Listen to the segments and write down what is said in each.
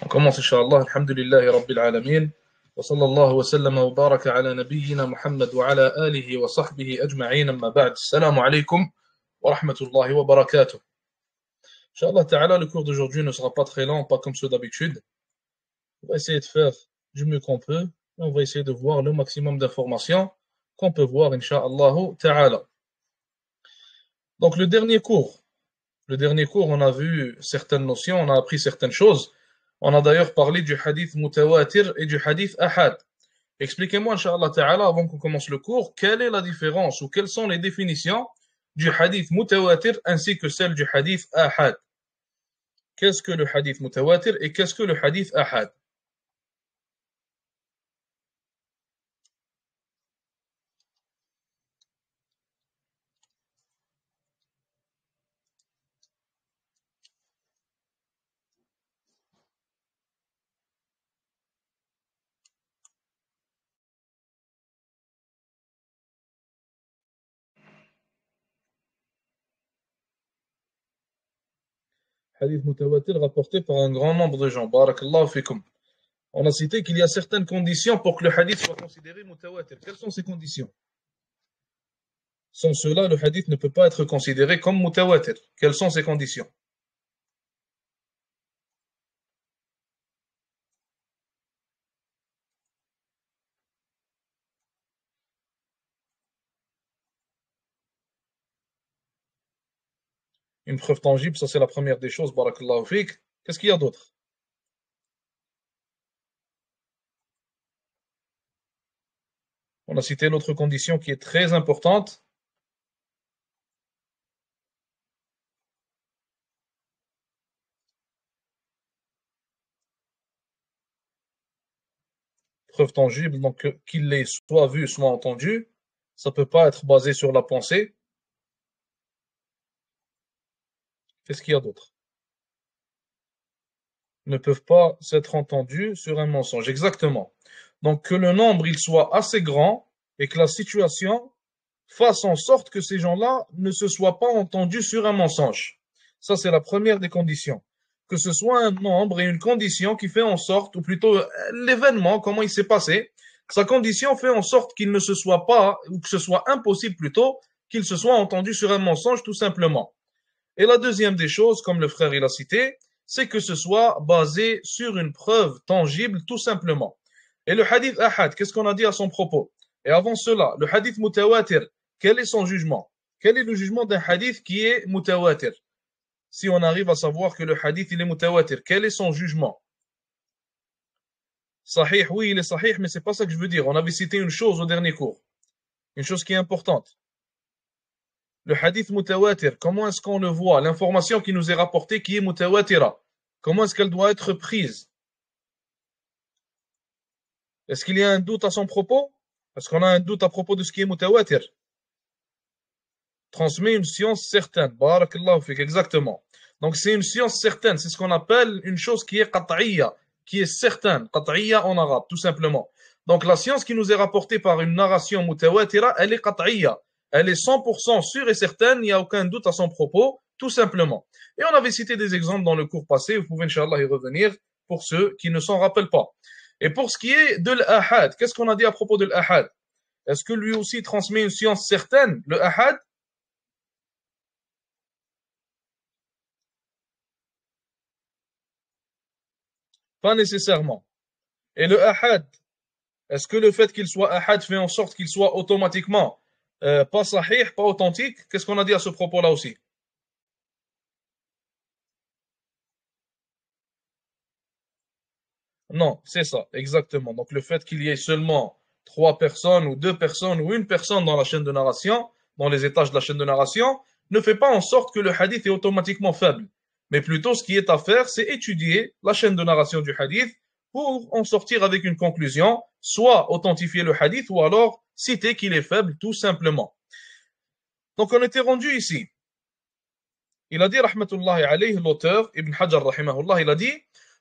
On commence, Inch'Allah, alhamdulillahi rabbil alamin, wa sallallahu wa sallam wa baraka ala nabiyyina Muhammad wa ala alihi wa sahbihi ajma'in, amma ba'd. Assalamu alaikum wa rahmatullahi wa barakatuh. Inch'Allah ta'ala, le cours d'aujourd'hui ne sera pas très long, pas comme ceux d'habitude. On va essayer de faire du mieux qu'on peut, et on va essayer de voir le maximum d'informations qu'on peut voir, Inch'Allah ta'ala. Donc le dernier cours, on a vu certaines notions, on a appris certaines choses. On a d'ailleurs parlé du hadith mutawatir et du hadith ahad. Expliquez-moi, Inch'Allah Ta'ala, avant qu'on commence le cours, quelle est la différence ou quelles sont les définitions du hadith mutawatir ainsi que celle du hadith ahad. Qu'est-ce que le hadith mutawatir et qu'est-ce que le hadith ahad? Hadith mutawatir rapporté par un grand nombre de gens. Barakallahu fikum. On a cité qu'il y a certaines conditions pour que le hadith soit considéré mutawatir. Quelles sont ces conditions? Sans cela, le hadith ne peut pas être considéré comme mutawatir. Quelles sont ces conditions? Une preuve tangible, ça c'est la première des choses, barakallahu fik. Qu'est-ce qu'il y a d'autre? On a cité l'autre condition qui est très importante. Preuve tangible, donc qu'il ait soit vu, soit entendu. Ça ne peut pas être basé sur la pensée. Qu'est-ce qu'il y a d'autre? Ne peuvent pas s'être entendus sur un mensonge. Exactement. Donc que le nombre il soit assez grand et que la situation fasse en sorte que ces gens-là ne se soient pas entendus sur un mensonge. Ça, c'est la première des conditions. Que ce soit un nombre et une condition qui fait en sorte, ou plutôt l'événement, comment il s'est passé, que sa condition fait en sorte qu'il ne se soit pas, ou que ce soit impossible plutôt, qu'il se soit entendu sur un mensonge tout simplement. Et la deuxième des choses, comme le frère il a cité, c'est que ce soit basé sur une preuve tangible tout simplement. Et le hadith ahad, qu'est-ce qu'on a dit à son propos? Et avant cela, le hadith mutawatir, quel est son jugement? Quel est le jugement d'un hadith qui est mutawatir? Si on arrive à savoir que le hadith il est mutawatir, quel est son jugement? Sahih, oui, il est sahih, mais c'est pas ça que je veux dire. On avait cité une chose au dernier cours, une chose qui est importante. Le hadith mutawatir, comment est-ce qu'on le voit? L'information qui nous est rapportée qui est mutawatira, comment est-ce qu'elle doit être prise? Est-ce qu'il y a un doute à son propos? Est-ce qu'on a un doute à propos de ce qui est mutawatir? Transmet une science certaine. Barakallahu fik, exactement. Donc c'est une science certaine, c'est ce qu'on appelle une chose qui est qat'iyya, qui est certaine. Qat'iyya en arabe, tout simplement. Donc la science qui nous est rapportée par une narration mutawatira, elle est qat'iyya. Elle est 100% sûre et certaine, il n'y a aucun doute à son propos, tout simplement. Et on avait cité des exemples dans le cours passé, vous pouvez Inch'Allah y revenir pour ceux qui ne s'en rappellent pas. Et pour ce qui est de l'ahad, qu'est-ce qu'on a dit à propos de l'ahad? Est-ce que lui aussi transmet une science certaine, le ahad? Pas nécessairement. Et le ahad, est-ce que le fait qu'il soit ahad fait en sorte qu'il soit automatiquement pas sahih, pas authentique? Qu'est-ce qu'on a dit à ce propos-là aussi? Non, c'est ça, exactement. Donc le fait qu'il y ait seulement trois personnes ou deux personnes ou une personne dans la chaîne de narration, dans les étages de la chaîne de narration, ne fait pas en sorte que le hadith est automatiquement faible. Mais plutôt ce qui est à faire, c'est étudier la chaîne de narration du hadith pour en sortir avec une conclusion, soit authentifier le hadith ou alors citer qu'il est faible tout simplement. Donc on était rendu ici. Il a dit, rahmatullahi alayhi, l'auteur, Ibn Hajar, rahimahullah, il a dit,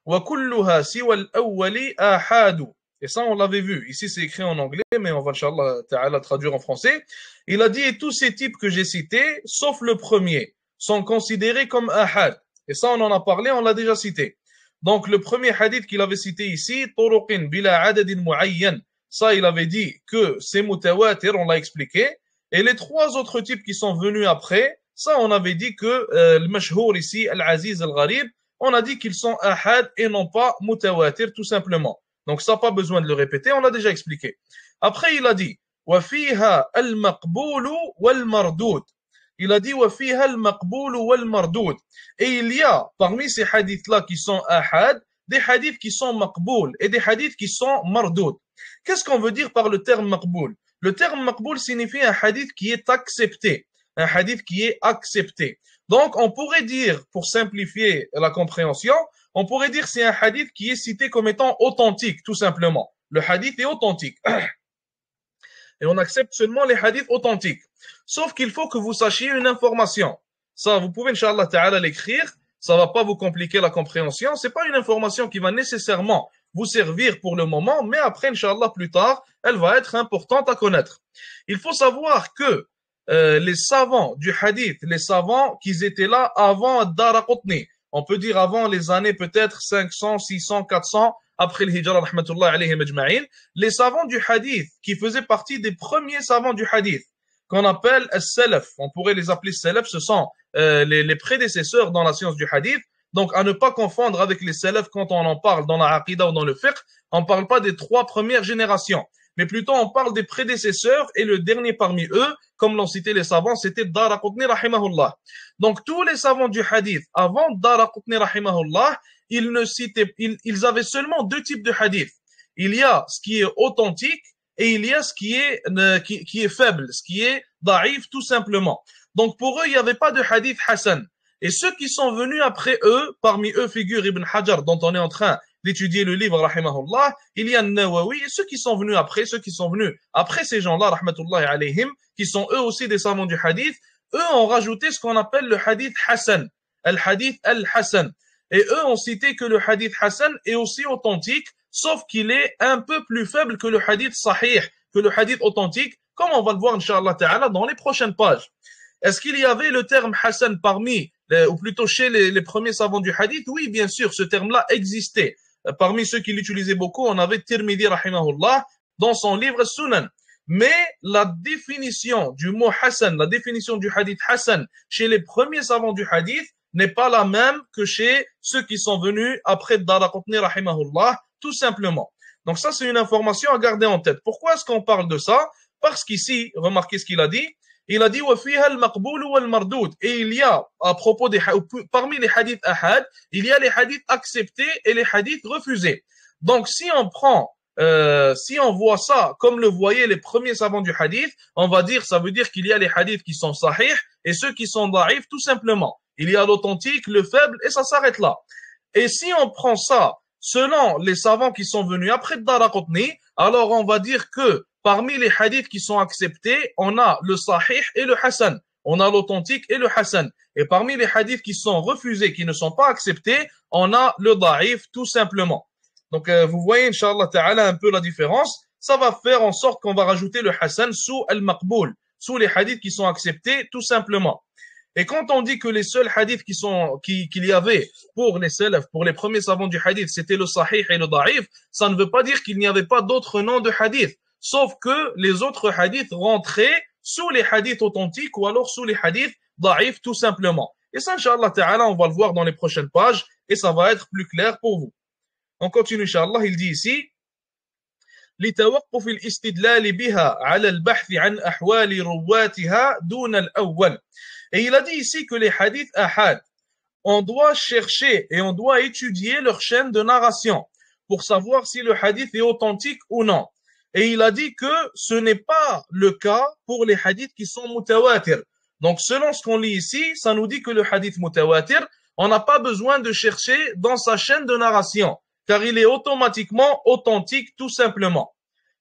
وَكُلُّهَا سِوَى الْأَوَّلِ آحَادُ. Et ça, on l'avait vu. Ici, c'est écrit en anglais, mais on va, Inch'Allah, ta'ala, traduire en français. Il a dit, et tous ces types que j'ai cités, sauf le premier, sont considérés comme ahad. Et ça, on en a parlé, on l'a déjà cité. Donc, le premier hadith qu'il avait cité ici, Turuqin bila adadin muayyan, ça, il avait dit que c'est mutawatir, on l'a expliqué. Et les trois autres types qui sont venus après, ça, on avait dit que le mashhour ici, al-aziz, al-gharib, on a dit qu'ils sont ahad et non pas mutawatir, tout simplement. Donc, ça, pas besoin de le répéter, on l'a déjà expliqué. Après, il a dit, وفيها المقبول والمردود. Il a dit وفيها المقبول والمردود. Et il y a parmi ces hadiths-là qui sont ahad, des hadiths qui sont maqboul et des hadiths qui sont mardoud. Qu'est-ce qu'on veut dire par le terme maqboul? Le terme maqboul signifie un hadith qui est accepté. Un hadith qui est accepté. Donc, on pourrait dire, pour simplifier la compréhension, on pourrait dire c'est un hadith qui est cité comme étant authentique, tout simplement. Le hadith est authentique. Et on accepte seulement les hadiths authentiques. Sauf qu'il faut que vous sachiez une information. Ça, vous pouvez, Inch'Allah Ta'ala, l'écrire. Ça va pas vous compliquer la compréhension. C'est pas une information qui va nécessairement vous servir pour le moment, mais après, Inch'Allah, plus tard, elle va être importante à connaître. Il faut savoir que les savants du hadith, les savants qui étaient là avant Ad-Daraqutni, on peut dire avant les années peut-être 500, 600, 400, après le hijra, rahmatullah alayhim ajma'in, les savants du hadith, qui faisaient partie des premiers savants du hadith, qu'on appelle as-salaf, on pourrait les appeler salaf, ce sont les prédécesseurs dans la science du hadith, donc à ne pas confondre avec les salaf quand on en parle dans la aqidah ou dans le fiqh, on ne parle pas des trois premières générations, mais plutôt on parle des prédécesseurs et le dernier parmi eux, comme l'ont cité les savants, c'était Daraqutni rahimahullah. Donc tous les savants du hadith, avant Daraqutni rahimahullah, ils avaient seulement deux types de hadith. Il y a ce qui est authentique et il y a ce qui est faible, ce qui est daïf tout simplement. Donc pour eux, il n'y avait pas de hadith Hassan. Et ceux qui sont venus après eux, parmi eux figure Ibn Hajar, dont on est en train d'étudier le livre, rahimahullah, il y a Nawawi, et ceux qui sont venus après ces gens-là, rahmatullahi alayhim, qui sont eux aussi des savants du hadith, eux ont rajouté ce qu'on appelle le hadith Hassan, al-hadith al-Hassan. Et eux ont cité que le hadith Hassan est aussi authentique, sauf qu'il est un peu plus faible que le hadith Sahih, que le hadith authentique, comme on va le voir, Inch'Allah Ta'ala, dans les prochaines pages. Est-ce qu'il y avait le terme Hassan parmi, ou plutôt chez les premiers savants du hadith? Oui, bien sûr, ce terme-là existait. Parmi ceux qui l'utilisaient beaucoup, on avait Tirmidhi, rahimahullah, dans son livre Sunan. Mais la définition du mot Hassan, la définition du hadith Hassan chez les premiers savants du hadith n'est pas la même que chez ceux qui sont venus après Daraqutni, rahimahullah, tout simplement. Donc ça, c'est une information à garder en tête. Pourquoi est-ce qu'on parle de ça? Parce qu'ici, remarquez ce qu'il a dit, il a dit وَفِيهَا الْمَقْبُولُ وَالْمَرْدُودُ. Et il y a, à propos parmi les hadiths ahad, il y a les hadiths acceptés et les hadiths refusés. Donc si on voit ça comme le voyaient les premiers savants du hadith, on va dire, ça veut dire qu'il y a les hadiths qui sont sahih et ceux qui sont daïf, tout simplement. Il y a l'authentique, le faible, et ça s'arrête là. Et si on prend ça selon les savants qui sont venus après Daraqutni, alors on va dire que parmi les hadiths qui sont acceptés, on a le sahih et le hasan. On a l'authentique et le hasan. Et parmi les hadiths qui sont refusés, qui ne sont pas acceptés, on a le daïf, tout simplement. Donc vous voyez, Inch'Allah Ta'ala, un peu la différence. Ça va faire en sorte qu'on va rajouter le hasan sous al-maqboul, sous les hadiths qui sont acceptés, tout simplement. Et quand on dit que les seuls hadiths qu'il y avait pour les salaf, pour les premiers savants du hadith, c'était le sahih et le daïf, ça ne veut pas dire qu'il n'y avait pas d'autres noms de hadiths. Sauf que les autres hadiths rentraient sous les hadiths authentiques ou alors sous les hadiths daïf tout simplement. Et ça, Inch'Allah Ta'ala, on va le voir dans les prochaines pages et ça va être plus clair pour vous. On continue, Inch'Allah, il dit ici, لتوقف الاستدلال بها على البحث عن أحوال رواتها دون الأول. Et il a dit ici que les hadiths ahad, on doit chercher et on doit étudier leur chaîne de narration pour savoir si le hadith est authentique ou non. Et il a dit que ce n'est pas le cas pour les hadiths qui sont mutawatir. Donc selon ce qu'on lit ici, ça nous dit que le hadith mutawatir, on n'a pas besoin de chercher dans sa chaîne de narration, car il est automatiquement authentique tout simplement.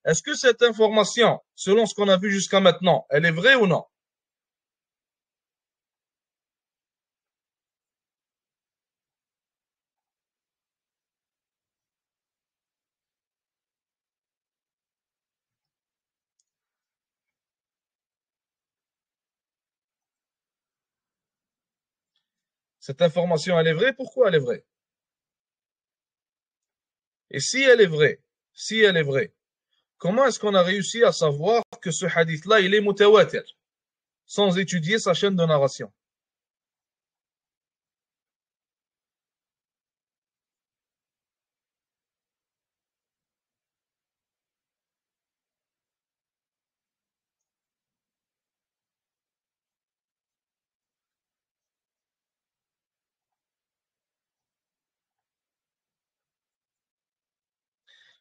Est-ce que cette information, selon ce qu'on a vu jusqu'à maintenant, elle est vraie ou non? Cette information, elle est vraie? Pourquoi elle est vraie? Et si elle est vraie, comment est-ce qu'on a réussi à savoir que ce hadith-là, il est mutawatir, sans étudier sa chaîne de narration?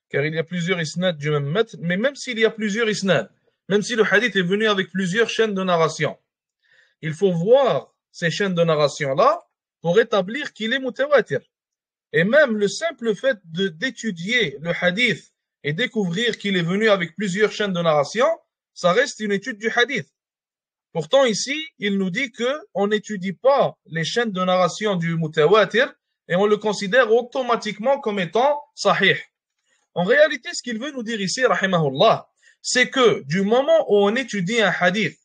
Car il y a plusieurs isnads du même maître, mais même s'il y a plusieurs isnads, même si le hadith est venu avec plusieurs chaînes de narration, il faut voir ces chaînes de narration-là pour établir qu'il est mutawatir. Et même le simple fait d'étudier le hadith et découvrir qu'il est venu avec plusieurs chaînes de narration, ça reste une étude du hadith. Pourtant ici, il nous dit que on n'étudie pas les chaînes de narration du mutawatir et on le considère automatiquement comme étant sahih. En réalité, ce qu'il veut nous dire ici, rahimahullah, c'est que du moment où on étudie un hadith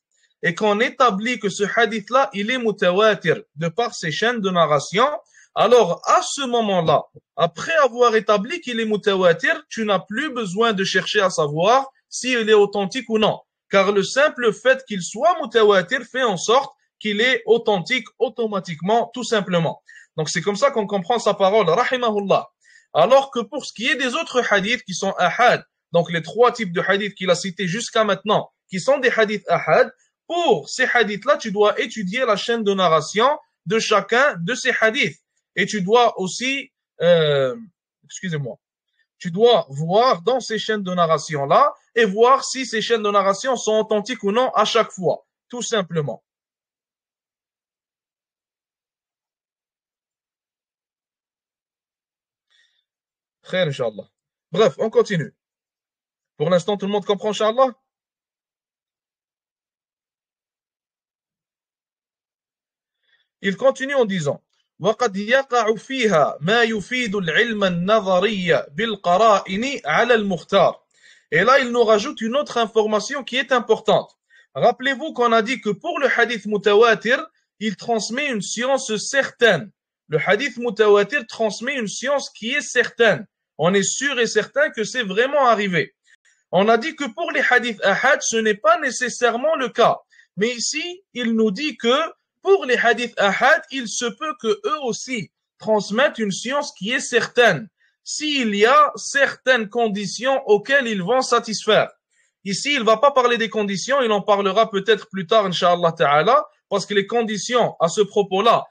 et qu'on établit que ce hadith-là, il est mutawatir de par ses chaînes de narration, alors à ce moment-là, après avoir établi qu'il est mutawatir, tu n'as plus besoin de chercher à savoir s'il est authentique ou non. Car le simple fait qu'il soit mutawatir fait en sorte qu'il est authentique automatiquement, tout simplement. Donc c'est comme ça qu'on comprend sa parole, rahimahullah. Alors que pour ce qui est des autres hadiths qui sont ahad, donc les trois types de hadiths qu'il a cités jusqu'à maintenant, qui sont des hadiths ahad, pour ces hadiths-là, tu dois étudier la chaîne de narration de chacun de ces hadiths. Et tu dois aussi, excusez-moi, tu dois voir dans ces chaînes de narration-là et voir si ces chaînes de narration sont authentiques ou non à chaque fois, tout simplement. Khair, Inch'Allah. Bref, on continue. Pour l'instant, tout le monde comprend, Inch'Allah? Il continue en disant وقد يقع فيها ما يفيد العلم النظري بالقرائن على المختار. Et là, il nous rajoute une autre information qui est importante. Rappelez-vous qu'on a dit que pour le hadith mutawatir, il transmet une science certaine. Le hadith mutawatir transmet une science qui est certaine. On est sûr et certain que c'est vraiment arrivé. On a dit que pour les hadiths ahad, ce n'est pas nécessairement le cas. Mais ici, il nous dit que pour les hadiths ahad, il se peut que eux aussi transmettent une science qui est certaine, s'il y a certaines conditions auxquelles ils vont satisfaire. Ici, il ne va pas parler des conditions, il en parlera peut-être plus tard, Inch'Allah Ta'ala, parce que les conditions à ce propos-là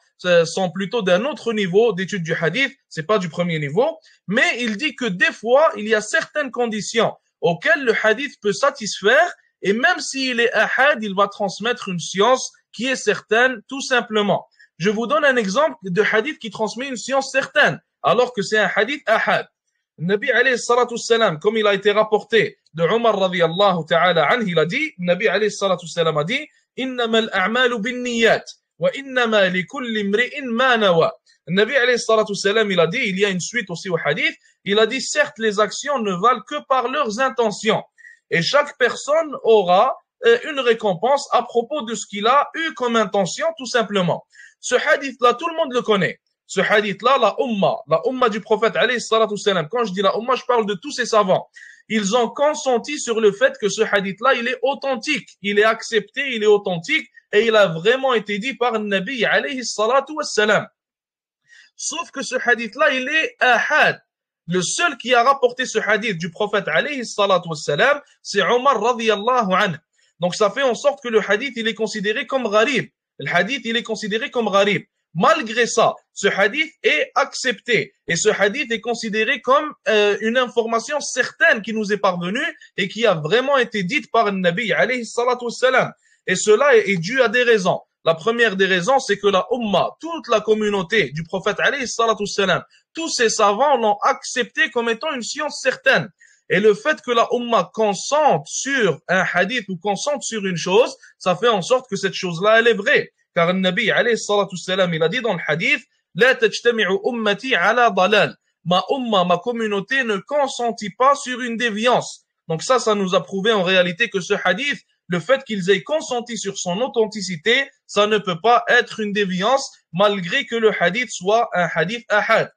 sont plutôt d'un autre niveau d'étude du hadith, c'est pas du premier niveau, mais il dit que des fois, il y a certaines conditions auxquelles le hadith peut satisfaire, et même s'il est ahad, il va transmettre une science qui est certaine, tout simplement. Je vous donne un exemple de hadith qui transmet une science certaine, alors que c'est un hadith ahad. Le Nabi alayhi salatu salam, comme il a été rapporté de Omar radiyallahu ta'ala anhu, il a dit, le Nabi alayhi salatu salam a dit, إنما الأعمال بالنيات وإنما لكل امرئ ما نوى. Le Nabi alayhi salatu salam, il a dit, il y a une suite aussi au hadith, il a dit, certes, les actions ne valent que par leurs intentions. Et chaque personne aura une récompense à propos de ce qu'il a eu comme intention, tout simplement. Ce hadith-là, tout le monde le connaît. Ce hadith-là, la umma du prophète, alayhi salatu salam, quand je dis la umma, je parle de tous ces savants. Ils ont consenti sur le fait que ce hadith-là, il est authentique, il est accepté, il est authentique, et il a vraiment été dit par le Nabi, alayhi salatu salam. Sauf que ce hadith-là, il est ahad. Le seul qui a rapporté ce hadith du prophète, alayhi salatu salam, c'est Omar radiyallahu anhu. Donc ça fait en sorte que le hadith, il est considéré comme gharib. Le hadith, il est considéré comme gharib. Malgré ça, ce hadith est accepté. Et ce hadith est considéré comme une information certaine qui nous est parvenue et qui a vraiment été dite par le Nabi, alayhi salatu wassalam. Et cela est dû à des raisons. La première des raisons, c'est que la umma, toute la communauté du prophète, alayhi salatu wassalam, tous ces savants l'ont accepté comme étant une science certaine. Et le fait que la umma consente sur un hadith ou consente sur une chose, ça fait en sorte que cette chose-là, elle est vraie. Car le Nabi, alayhi salatu salam, il a dit dans le hadith, La tajtami'u ummati ala dalal. Ma umma, ma communauté ne consentit pas sur une déviance. Donc ça nous a prouvé en réalité que ce hadith, le fait qu'ils aient consenti sur son authenticité, ça ne peut pas être une déviance, malgré que le hadith soit un hadith ahad.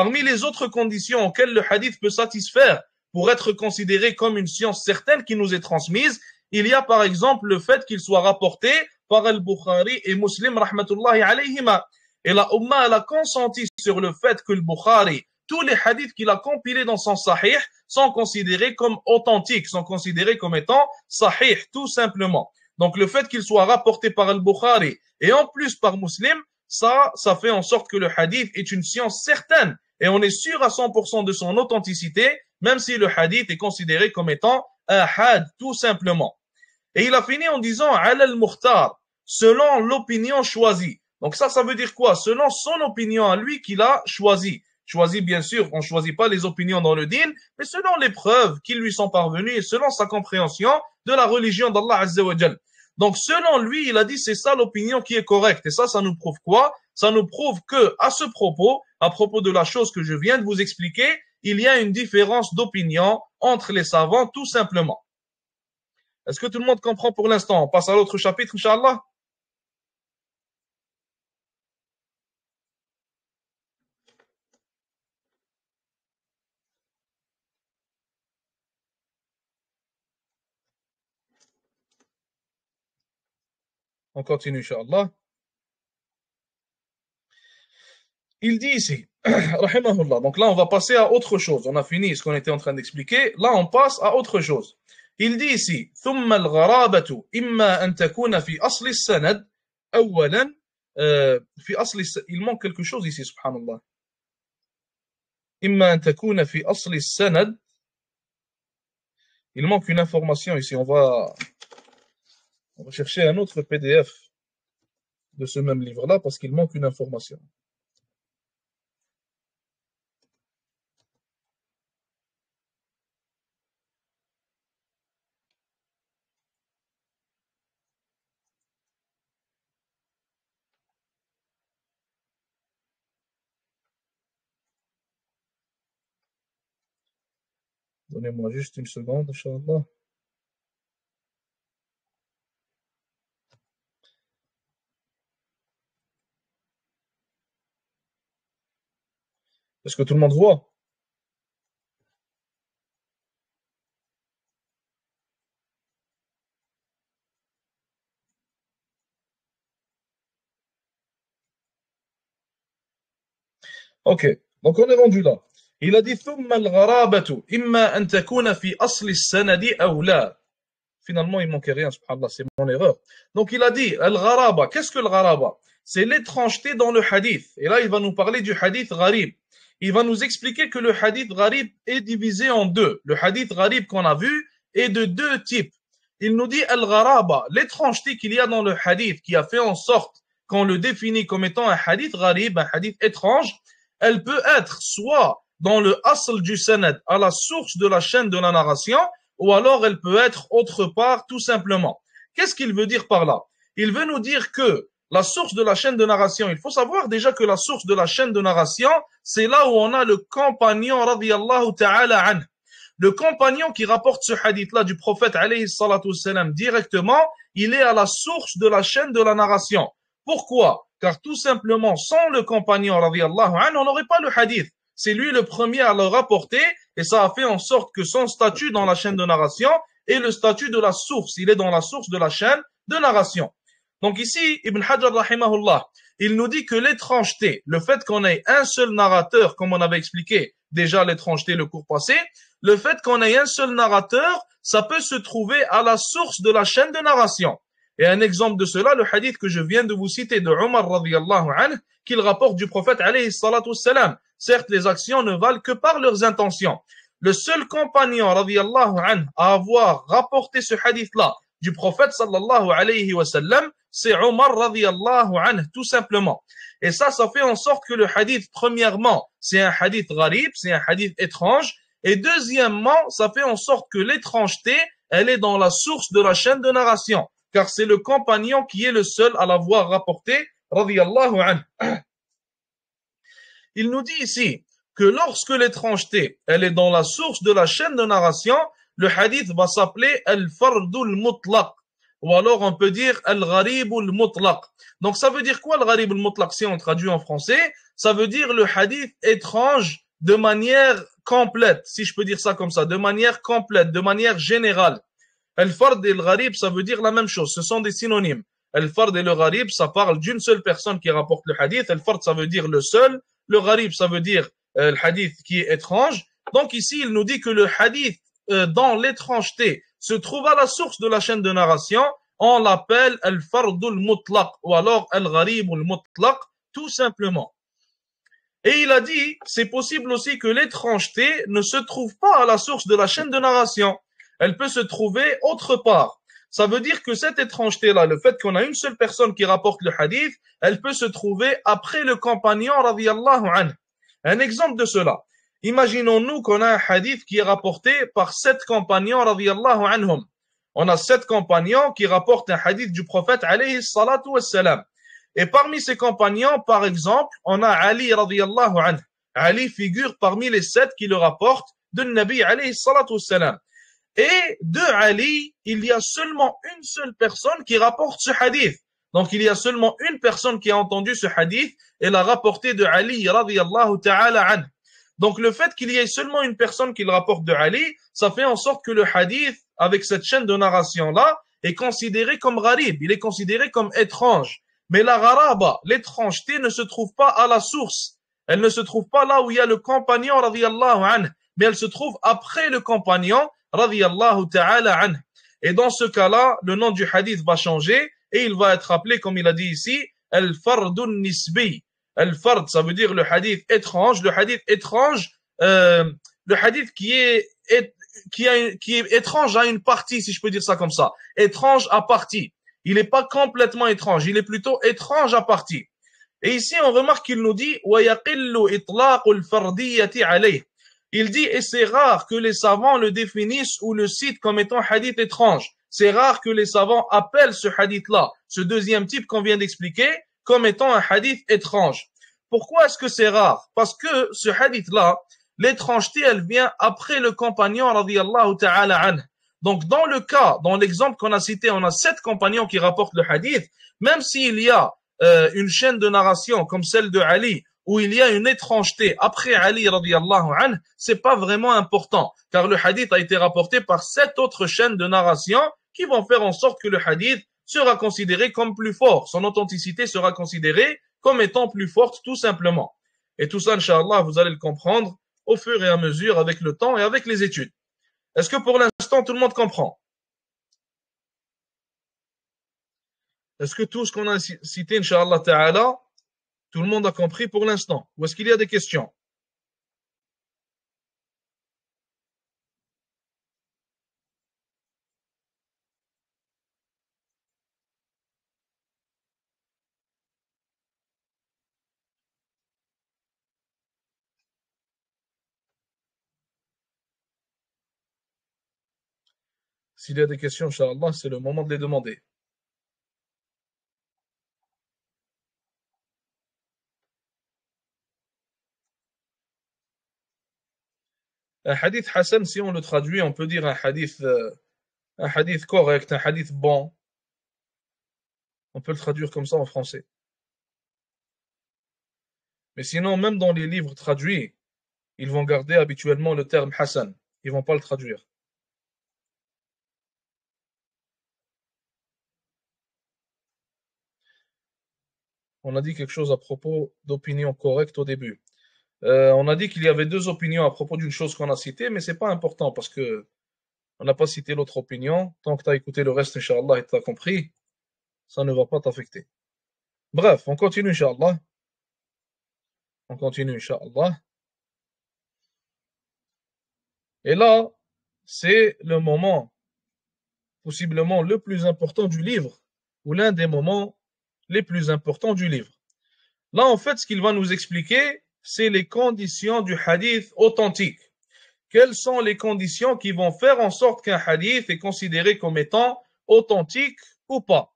Parmi les autres conditions auxquelles le hadith peut satisfaire pour être considéré comme une science certaine qui nous est transmise, il y a par exemple le fait qu'il soit rapporté par Al-Bukhari et Muslim rahmatullahi alayhima. Et la Ummah elle a consenti sur le fait que le Bukhari, tous les hadiths qu'il a compilés dans son sahih sont considérés comme authentiques, sont considérés comme étant sahih, tout simplement. Donc le fait qu'il soit rapporté par Al-Bukhari et en plus par Muslim, ça fait en sorte que le hadith est une science certaine et on est sûr à 100% de son authenticité, même si le hadith est considéré comme étant ahad, tout simplement. Et il a fini en disant ala al-mukhtar, selon l'opinion choisie. Donc ça veut dire quoi? Selon son opinion à lui qu'il a choisi. Choisi, bien sûr, on ne choisit pas les opinions dans le din, mais selon les preuves qui lui sont parvenues et selon sa compréhension de la religion d'Allah Azza wa Jal. Donc selon lui, il a dit c'est ça l'opinion qui est correcte. Et ça nous prouve quoi? Ça nous prouve que à ce propos, à propos de la chose que je viens de vous expliquer, il y a une différence d'opinion entre les savants tout simplement. Est-ce que tout le monde comprend pour l'instant? On passe à l'autre chapitre, Inch'Allah. On continue, Inch'Allah. Il dit ici, rahimahullah, donc là on va passer à autre chose. On a fini ce qu'on était en train d'expliquer. Là on passe à autre chose. Il dit ici, ثم الغرابة إما أن تكون في أصل السند أولا في أصل il manque quelque chose ici, subhanallah. إما أن تكون في أصل السند. Il manque une information ici. On va chercher un autre PDF de ce même livre-là parce qu'il manque une information. Donnez-moi juste une seconde, Inch'Allah. Est-ce que tout le monde voit? Ok, donc on est rendu là. Il a dit ثم الغرابة إما أن تكون في أصل السند أو لا. Finalement, il manquait rien, subhanallah, c'est mon erreur. Donc il a dit al-gharaba. Qu'est-ce que le gharaba? C'est l'étrangeté dans le hadith. Et là, il va nous parler du hadith gharib. Il va nous expliquer que le hadith gharib est divisé en deux. Le hadith gharib qu'on a vu est de deux types. Il nous dit al-gharaba, l'étrangeté qu'il y a dans le hadith qui a fait en sorte qu'on le définit comme étant un hadith gharib, un hadith étrange. Elle peut être soit dans le asl du sanad, à la source de la chaîne de la narration, ou alors elle peut être autre part tout simplement. Qu'est-ce qu'il veut dire par là? Il veut nous dire que la source de la chaîne de narration, il faut savoir déjà que la source de la chaîne de narration, c'est là où on a le compagnon radiyallahu ta'ala anhu. Le compagnon qui rapporte ce hadith-là du prophète alayhi salatu wassalam directement, il est à la source de la chaîne de la narration. Pourquoi? Car tout simplement, sans le compagnon radiyallahu anhu, on n'aurait pas le hadith. C'est lui le premier à le rapporter et ça a fait en sorte que son statut dans la chaîne de narration est le statut de la source. Il est dans la source de la chaîne de narration. Donc ici, Ibn Hajar rahimahullah, il nous dit que l'étrangeté, le fait qu'on ait un seul narrateur, comme on avait expliqué déjà l'étrangeté le cours passé, le fait qu'on ait un seul narrateur, ça peut se trouver à la source de la chaîne de narration. Et un exemple de cela, le hadith que je viens de vous citer de Omar radiyallahu anhu, qu'il rapporte du prophète alayhi salatu wassalam. Certes, les actions ne valent que par leurs intentions. Le seul compagnon radiyallahu anhu à avoir rapporté ce hadith-là du prophète sallallahu alayhi wa sallam, c'est Omar radiyallahu anhu, tout simplement. Et ça fait en sorte que le hadith, premièrement, c'est un hadith gharib, c'est un hadith étrange. Et deuxièmement, ça fait en sorte que l'étrangeté, elle est dans la source de la chaîne de narration. Car c'est le compagnon qui est le seul à l'avoir rapporté, radiyallahu anhu. Il nous dit ici que lorsque l'étrangeté, elle est dans la source de la chaîne de narration, le hadith va s'appeler al-fardul mutlaq. ou alors on peut dire al-gharib ou al-mutlaq. Donc ça veut dire quoi al-gharib ou al-mutlaq si on traduit en français? Ça veut dire le hadith étrange de manière complète, si je peux dire ça comme ça, de manière complète, de manière générale. Al-fard et al-gharib, ça veut dire la même chose, ce sont des synonymes. Al-fard et le gharib, ça parle d'une seule personne qui rapporte le hadith. Al-fard, ça veut dire le seul. Le gharib, ça veut dire le hadith qui est étrange. Donc ici, il nous dit que le hadith dans l'étrangeté se trouve à la source de la chaîne de narration. On l'appelle al-fardul mutlaq ou alors al-gharibul mutlaq, tout simplement. Et il a dit, c'est possible aussi que l'étrangeté ne se trouve pas à la source de la chaîne de narration. Elle peut se trouver autre part. Ça veut dire que cette étrangeté-là, le fait qu'on a une seule personne qui rapporte le hadith, elle peut se trouver après le compagnon radiyallahu anhu. Un exemple de cela. Imaginons-nous qu'on a un hadith qui est rapporté par 7 compagnons radiyallahu anhum. On a 7 compagnons qui rapportent un hadith du prophète alayhi salatu wassalam. Et parmi ces compagnons, par exemple, on a Ali radiyallahu anhu. Ali figure parmi les 7 qui le rapportent de Nabi alayhi salatu wassalam. Et de Ali, il y a seulement une seule personne qui rapporte ce hadith. Donc il y a seulement une personne qui a entendu ce hadith et l'a rapporté de Ali radiyallahu ta'ala anhu. Donc le fait qu'il y ait seulement une personne qui le rapporte de Ali, ça fait en sorte que le hadith, avec cette chaîne de narration-là, est considéré comme gharib, il est considéré comme étrange. Mais la gharaba, l'étrangeté, ne se trouve pas à la source. Elle ne se trouve pas là où il y a le compagnon radiyallahu anhu, mais elle se trouve après le compagnon radiyallahu ta'ala anhu. Et dans ce cas-là, le nom du hadith va changer et il va être appelé, comme il a dit ici, al-fardun nisbi. Al-fard, ça veut dire le hadith étrange. Le hadith étrange, le hadith qui est étrange à une partie, si je peux dire ça comme ça. Étrange à partie. Il n'est pas complètement étrange, il est plutôt étrange à partie. Et ici, on remarque qu'il nous dit وَيَقِلُّ إِطْلَاقُ الْفَرْدِيَّةِ عَلَيْهِ. Il dit, et c'est rare que les savants le définissent ou le citent comme étant hadith étrange. C'est rare que les savants appellent ce hadith-là, ce deuxième type qu'on vient d'expliquer, comme étant un hadith étrange. Pourquoi est-ce que c'est rare? Parce que ce hadith-là, l'étrangeté, elle vient après le compagnon radiyallahu ta'ala anhu. Donc dans le cas, dans l'exemple qu'on a cité, on a 7 compagnons qui rapportent le hadith, même s'il y a une chaîne de narration comme celle de Ali, où il y a une étrangeté après Ali radiyallahu anhu, c'est pas vraiment important, car le hadith a été rapporté par 7 autres chaînes de narration qui vont faire en sorte que le hadith sera considéré comme plus fort, son authenticité sera considérée comme étant plus forte tout simplement. Et tout ça, Inch'Allah, vous allez le comprendre au fur et à mesure avec le temps et avec les études. Est-ce que pour l'instant tout le monde comprend? Est-ce que tout ce qu'on a cité, Inch'Allah Ta'ala, tout le monde a compris pour l'instant? Ou est-ce qu'il y a des questions? S'il y a des questions, Inch'Allah, c'est le moment de les demander. Un hadith Hassan, si on le traduit, on peut dire un hadith correct, un hadith bon. On peut le traduire comme ça en français. Mais sinon, même dans les livres traduits, ils vont garder habituellement le terme Hassan. Ils vont pas le traduire. On a dit quelque chose à propos d'opinion correcte au début. On a dit qu'il y avait 2 opinions à propos d'une chose qu'on a citée, mais c'est pas important parce que on n'a pas cité l'autre opinion. Tant que tu as écouté le reste, Inch'Allah, et tu as compris, ça ne va pas t'affecter. Bref, on continue, Inch'Allah. On continue, Inch'Allah. Et là, c'est le moment possiblement le plus important du livre, ou l'un des moments les plus importants du livre. Là, en fait, ce qu'il va nous expliquer, c'est les conditions du hadith authentique. Quelles sont les conditions qui vont faire en sorte qu'un hadith est considéré comme étant authentique ou pas?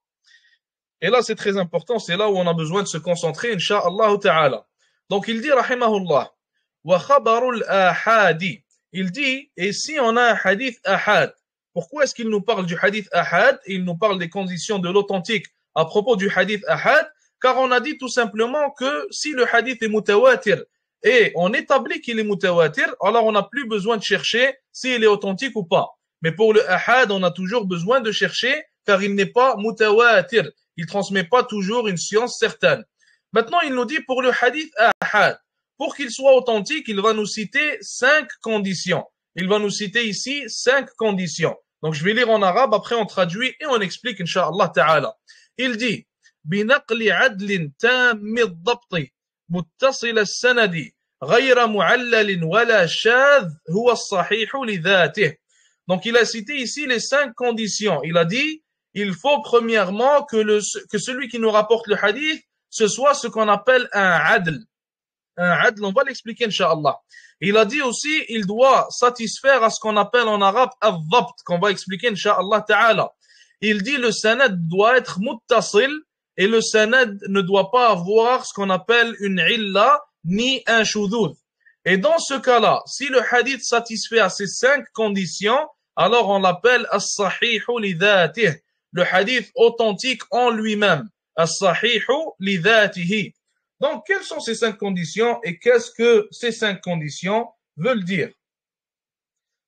Et là, c'est très important, c'est là où on a besoin de se concentrer, insha'Allah ta'ala. Donc, il dit, rahimahullah, wa khabarul ahadi. Il dit, et si on a un hadith ahad, Pourquoi est-ce qu'il nous parle du hadith ahad et il nous parle des conditions de l'authentique à propos du hadith ahad? Car on a dit tout simplement que si le hadith est mutawatir et on établit qu'il est mutawatir, alors on n'a plus besoin de chercher s'il est authentique ou pas. Mais pour le ahad, on a toujours besoin de chercher car il n'est pas mutawatir. Il transmet pas toujours une science certaine. Maintenant, il nous dit pour le hadith ahad, pour qu'il soit authentique, il va nous citer 5 conditions. Il va nous citer ici 5 conditions. Donc je vais lire en arabe, après on traduit et on explique, incha'Allah ta'ala. Il dit, بنقل عدل تام الضبط متصل السند غير معلل ولا شاذ هو الصحيح لذاته. Donc il a cité ici les 5 conditions. Il a dit, il faut premièrement que celui qui nous rapporte le hadith, ce soit ce qu'on appelle un adl. Un adl, on va l'expliquer, incha'Allah. Il a dit aussi, il doit satisfaire à ce qu'on appelle en arabe al-dhabt, qu'on va expliquer, incha'Allah ta'ala. Il dit, le sanad doit être muttasil, et le sanad ne doit pas avoir ce qu'on appelle une illa, ni un shudud. Et dans ce cas-là, si le hadith satisfait à ces 5 conditions, alors on l'appelle as-sahihu li dhatih, le hadith authentique en lui-même. As-sahihu li dhatihi. Donc, quelles sont ces 5 conditions et qu'est-ce que ces 5 conditions veulent dire?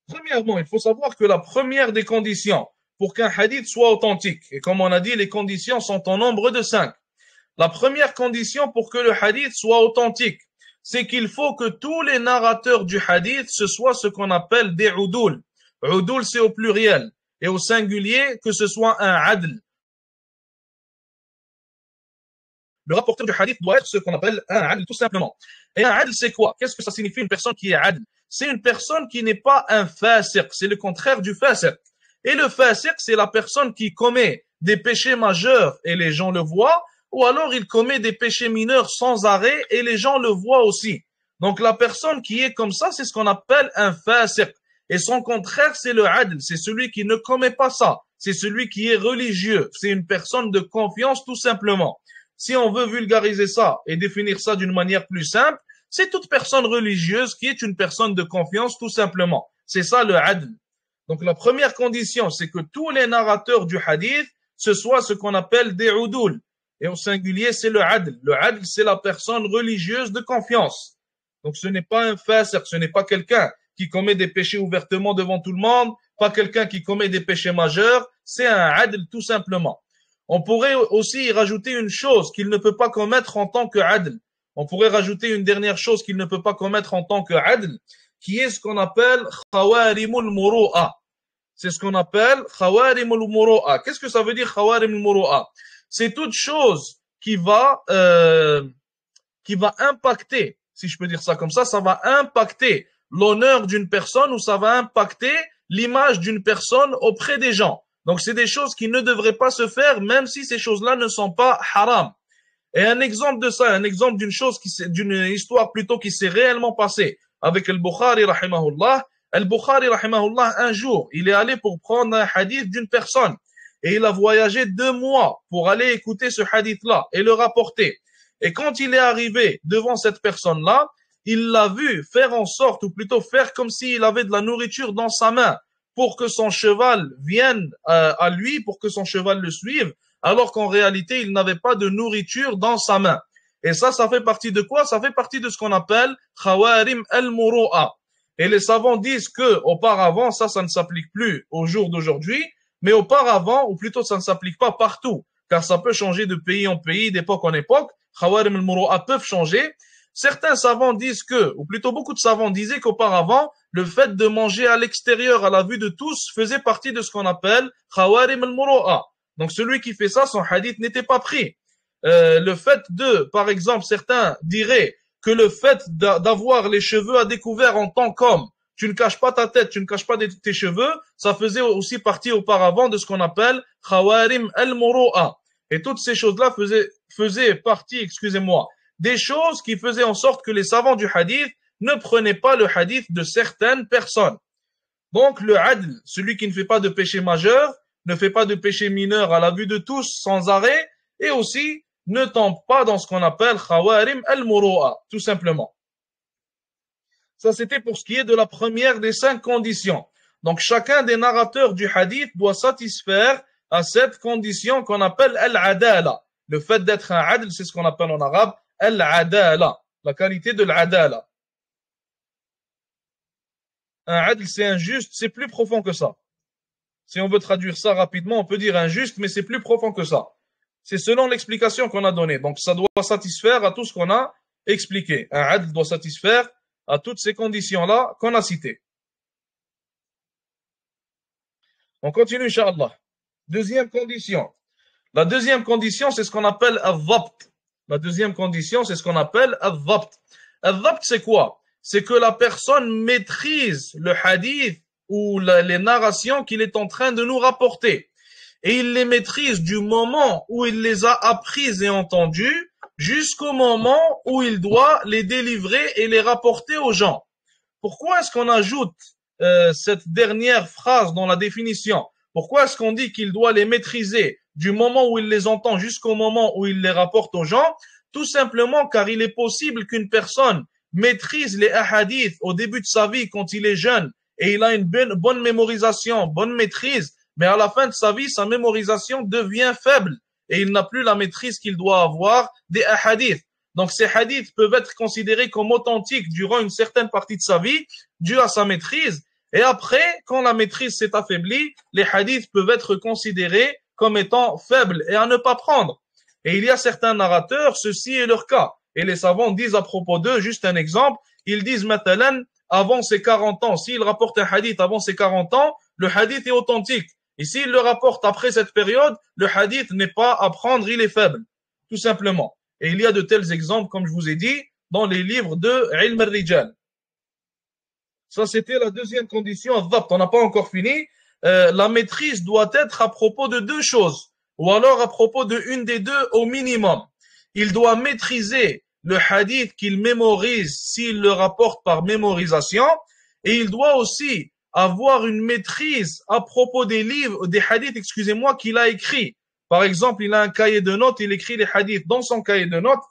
Premièrement, il faut savoir que la première des conditions pour qu'un hadith soit authentique, et comme on a dit, les conditions sont en nombre de 5. La première condition pour que le hadith soit authentique, c'est qu'il faut que tous les narrateurs du hadith, ce soit ce qu'on appelle des udul. Udul, c'est au pluriel. Et au singulier, que ce soit un adl. Le rapporteur du hadith doit être ce qu'on appelle un adl, tout simplement. Et un adl, c'est quoi? Qu'est-ce que ça signifie une personne qui est adl? C'est une personne qui n'est pas un fasiq. C'est le contraire du fasiq. Et le fasiq, c'est la personne qui commet des péchés majeurs et les gens le voient, ou alors il commet des péchés mineurs sans arrêt et les gens le voient aussi. Donc la personne qui est comme ça, c'est ce qu'on appelle un fasiq. Et son contraire, c'est le adl. C'est celui qui ne commet pas ça. C'est celui qui est religieux. C'est une personne de confiance, tout simplement. Si on veut vulgariser ça et définir ça d'une manière plus simple, c'est toute personne religieuse qui est une personne de confiance, tout simplement. C'est ça le adl. Donc la première condition, c'est que tous les narrateurs du hadith, ce soit ce qu'on appelle des udul. Et au singulier, c'est le adl. Le adl, c'est la personne religieuse de confiance. Donc ce n'est pas un fasiq, ce n'est pas quelqu'un qui commet des péchés ouvertement devant tout le monde, pas quelqu'un qui commet des péchés majeurs, c'est un adl tout simplement. On pourrait aussi rajouter une chose qu'il ne peut pas commettre en tant que adl. On pourrait rajouter une dernière chose qu'il ne peut pas commettre en tant que adl, qui est ce qu'on appelle khawarimul muru'a. C'est ce qu'on appelle khawarimul muru'a. Qu'est-ce que ça veut dire khawarimul muru'a? C'est toute chose qui va impacter, si je peux dire ça comme ça va impacter l'honneur d'une personne ou ça va impacter l'image d'une personne auprès des gens. Donc c'est des choses qui ne devraient pas se faire même si ces choses-là ne sont pas haram. Et un exemple de ça, un exemple d'une chose d'une histoire plutôt qui s'est réellement passée avec Al-Bukhari rahimahullah. Al-Bukhari rahimahullah, un jour, il est allé pour prendre un hadith d'une personne et il a voyagé 2 mois pour aller écouter ce hadith-là et le rapporter. Et quand il est arrivé devant cette personne-là, il l'a vu faire en sorte, ou plutôt faire comme s'il avait de la nourriture dans sa main pour que son cheval vienne à lui, pour que son cheval le suive, alors qu'en réalité, il n'avait pas de nourriture dans sa main. Et ça fait partie de quoi? Ça fait partie de ce qu'on appelle khawarim al-muru'a. Et les savants disent que auparavant, ça ne s'applique plus au jour d'aujourd'hui, mais auparavant, ou plutôt ça ne s'applique pas partout, car ça peut changer de pays en pays, d'époque en époque. Khawarim al-muru'a peuvent changer. Certains savants disent ou plutôt beaucoup de savants disaient qu'auparavant, le fait de manger à l'extérieur à la vue de tous faisait partie de ce qu'on appelle khawarim al-muru'a. Donc celui qui fait ça, son hadith n'était pas pris. Le fait par exemple, certains diraient que le fait d'avoir les cheveux à découvert en tant qu'homme, tu ne caches pas ta tête, tu ne caches pas tes cheveux, ça faisait aussi partie auparavant de ce qu'on appelle khawarim al-muru'a. Et toutes ces choses-là faisaient partie, des choses qui faisaient en sorte que les savants du hadith ne prenaient pas le hadith de certaines personnes. Donc le adl, celui qui ne fait pas de péché majeur, ne fait pas de péché mineur à la vue de tous sans arrêt, et aussi ne tombe pas dans ce qu'on appelle khawarim al-muru'a, tout simplement. Ça c'était pour ce qui est de la première des 5 conditions. Donc chacun des narrateurs du hadith doit satisfaire à cette condition qu'on appelle al-adala. Le fait d'être un adl, c'est ce qu'on appelle en arabe al-adala, la qualité de l'adala. Un adl, c'est injuste, c'est plus profond que ça. Si on veut traduire ça rapidement, on peut dire injuste, mais c'est plus profond que ça. C'est selon l'explication qu'on a donnée. Donc ça doit satisfaire à tout ce qu'on a expliqué. Un adl doit satisfaire à toutes ces conditions-là qu'on a citées. On continue, Inch'Allah. Deuxième condition. La deuxième condition, c'est ce qu'on appelle al-dhabt. La deuxième condition, c'est ce qu'on appelle al-dhabt. Al-dhabt, c'est quoi? C'est que la personne maîtrise le hadith ou les narrations qu'il est en train de nous rapporter. Et il les maîtrise du moment où il les a apprises et entendues jusqu'au moment où il doit les délivrer et les rapporter aux gens. Pourquoi est-ce qu'on ajoute cette dernière phrase dans la définition? Pourquoi est-ce qu'on dit qu'il doit les maîtriser du moment où il les entend jusqu'au moment où il les rapporte aux gens? Tout simplement car il est possible qu'une personne maîtrise les hadiths au début de sa vie quand il est jeune et il a une bonne mémorisation, bonne maîtrise, mais à la fin de sa vie, sa mémorisation devient faible et il n'a plus la maîtrise qu'il doit avoir des hadiths. Donc ces hadiths peuvent être considérés comme authentiques durant une certaine partie de sa vie, dû à sa maîtrise. Et après, quand la maîtrise s'est affaiblie, les hadiths peuvent être considérés comme étant faibles et à ne pas prendre. Et il y a certains narrateurs, ceci est leur cas. Et les savants disent à propos d'eux, juste un exemple, ils disent maintenant, avant ses 40 ans, s'il rapporte un hadith avant ses 40 ans, le hadith est authentique. Et s'il le rapporte après cette période, le hadith n'est pas à prendre, il est faible. Tout simplement. Et il y a de tels exemples, comme je vous ai dit, dans les livres de Ilm al-Rijal. Ça, c'était la deuxième condition. On n'a pas encore fini. La maîtrise doit être à propos de deux choses, ou alors à propos de une des deux au minimum. Il doit maîtriser le hadith qu'il mémorise s'il le rapporte par mémorisation, et il doit aussi avoir une maîtrise à propos des livres, des hadiths, excusez-moi, qu'il a écrits. Par exemple, il a un cahier de notes, il écrit les hadiths dans son cahier de notes.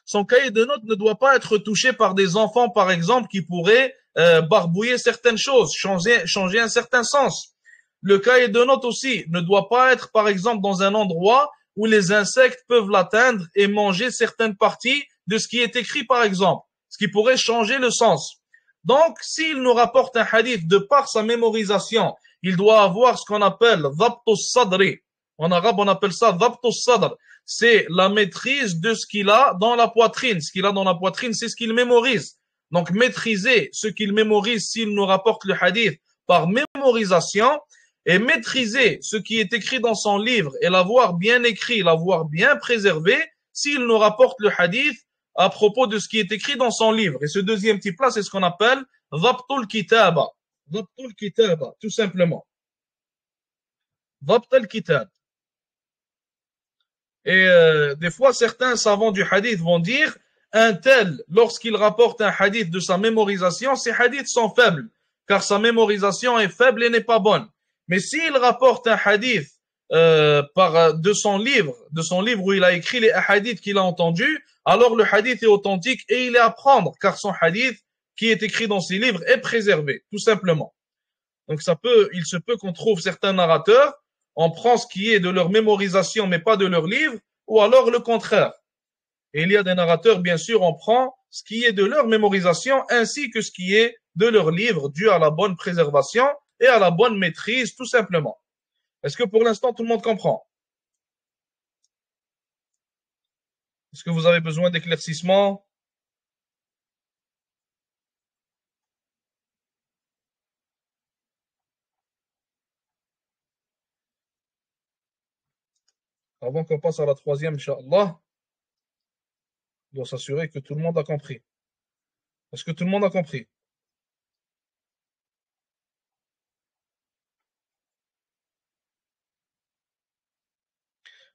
Son cahier de notes ne doit pas être touché par des enfants, par exemple, qui pourraient barbouiller certaines choses, changer un certain sens. Le cahier de notes aussi ne doit pas être, par exemple, dans un endroit où les insectes peuvent l'atteindre et manger certaines parties de ce qui est écrit, par exemple, ce qui pourrait changer le sens. Donc, s'il nous rapporte un hadith de par sa mémorisation, il doit avoir ce qu'on appelle dhabtus sadri. En arabe, on appelle ça dhabtus sadr. C'est la maîtrise de ce qu'il a dans la poitrine. Ce qu'il a dans la poitrine, c'est ce qu'il mémorise. Donc, maîtriser ce qu'il mémorise s'il nous rapporte le hadith par mémorisation et maîtriser ce qui est écrit dans son livre et l'avoir bien écrit, l'avoir bien préservé s'il nous rapporte le hadith à propos de ce qui est écrit dans son livre. Et ce deuxième type-là, c'est ce qu'on appelle dhabtul kitaba. Dhabtul kitaba, tout simplement. Dhabtul kitab. Et des fois, certains savants du hadith vont dire un tel, lorsqu'il rapporte un hadith de sa mémorisation, ces hadiths sont faibles, car sa mémorisation est faible et n'est pas bonne. Mais s'il rapporte un hadith de son livre où il a écrit les hadiths qu'il a entendus, alors le hadith est authentique et il est à prendre, car son hadith qui est écrit dans ses livres est préservé, tout simplement. Donc il se peut qu'on trouve certains narrateurs, on prend ce qui est de leur mémorisation mais pas de leur livre, ou alors le contraire. Et il y a des narrateurs, bien sûr, on prend ce qui est de leur mémorisation ainsi que ce qui est de leur livre, dû à la bonne préservation et à la bonne maîtrise, tout simplement. Est-ce que pour l'instant tout le monde comprend? Est-ce que vous avez besoin d'éclaircissement? Avant qu'on passe à la troisième, Inch'Allah, on doit s'assurer que tout le monde a compris. Est-ce que tout le monde a compris?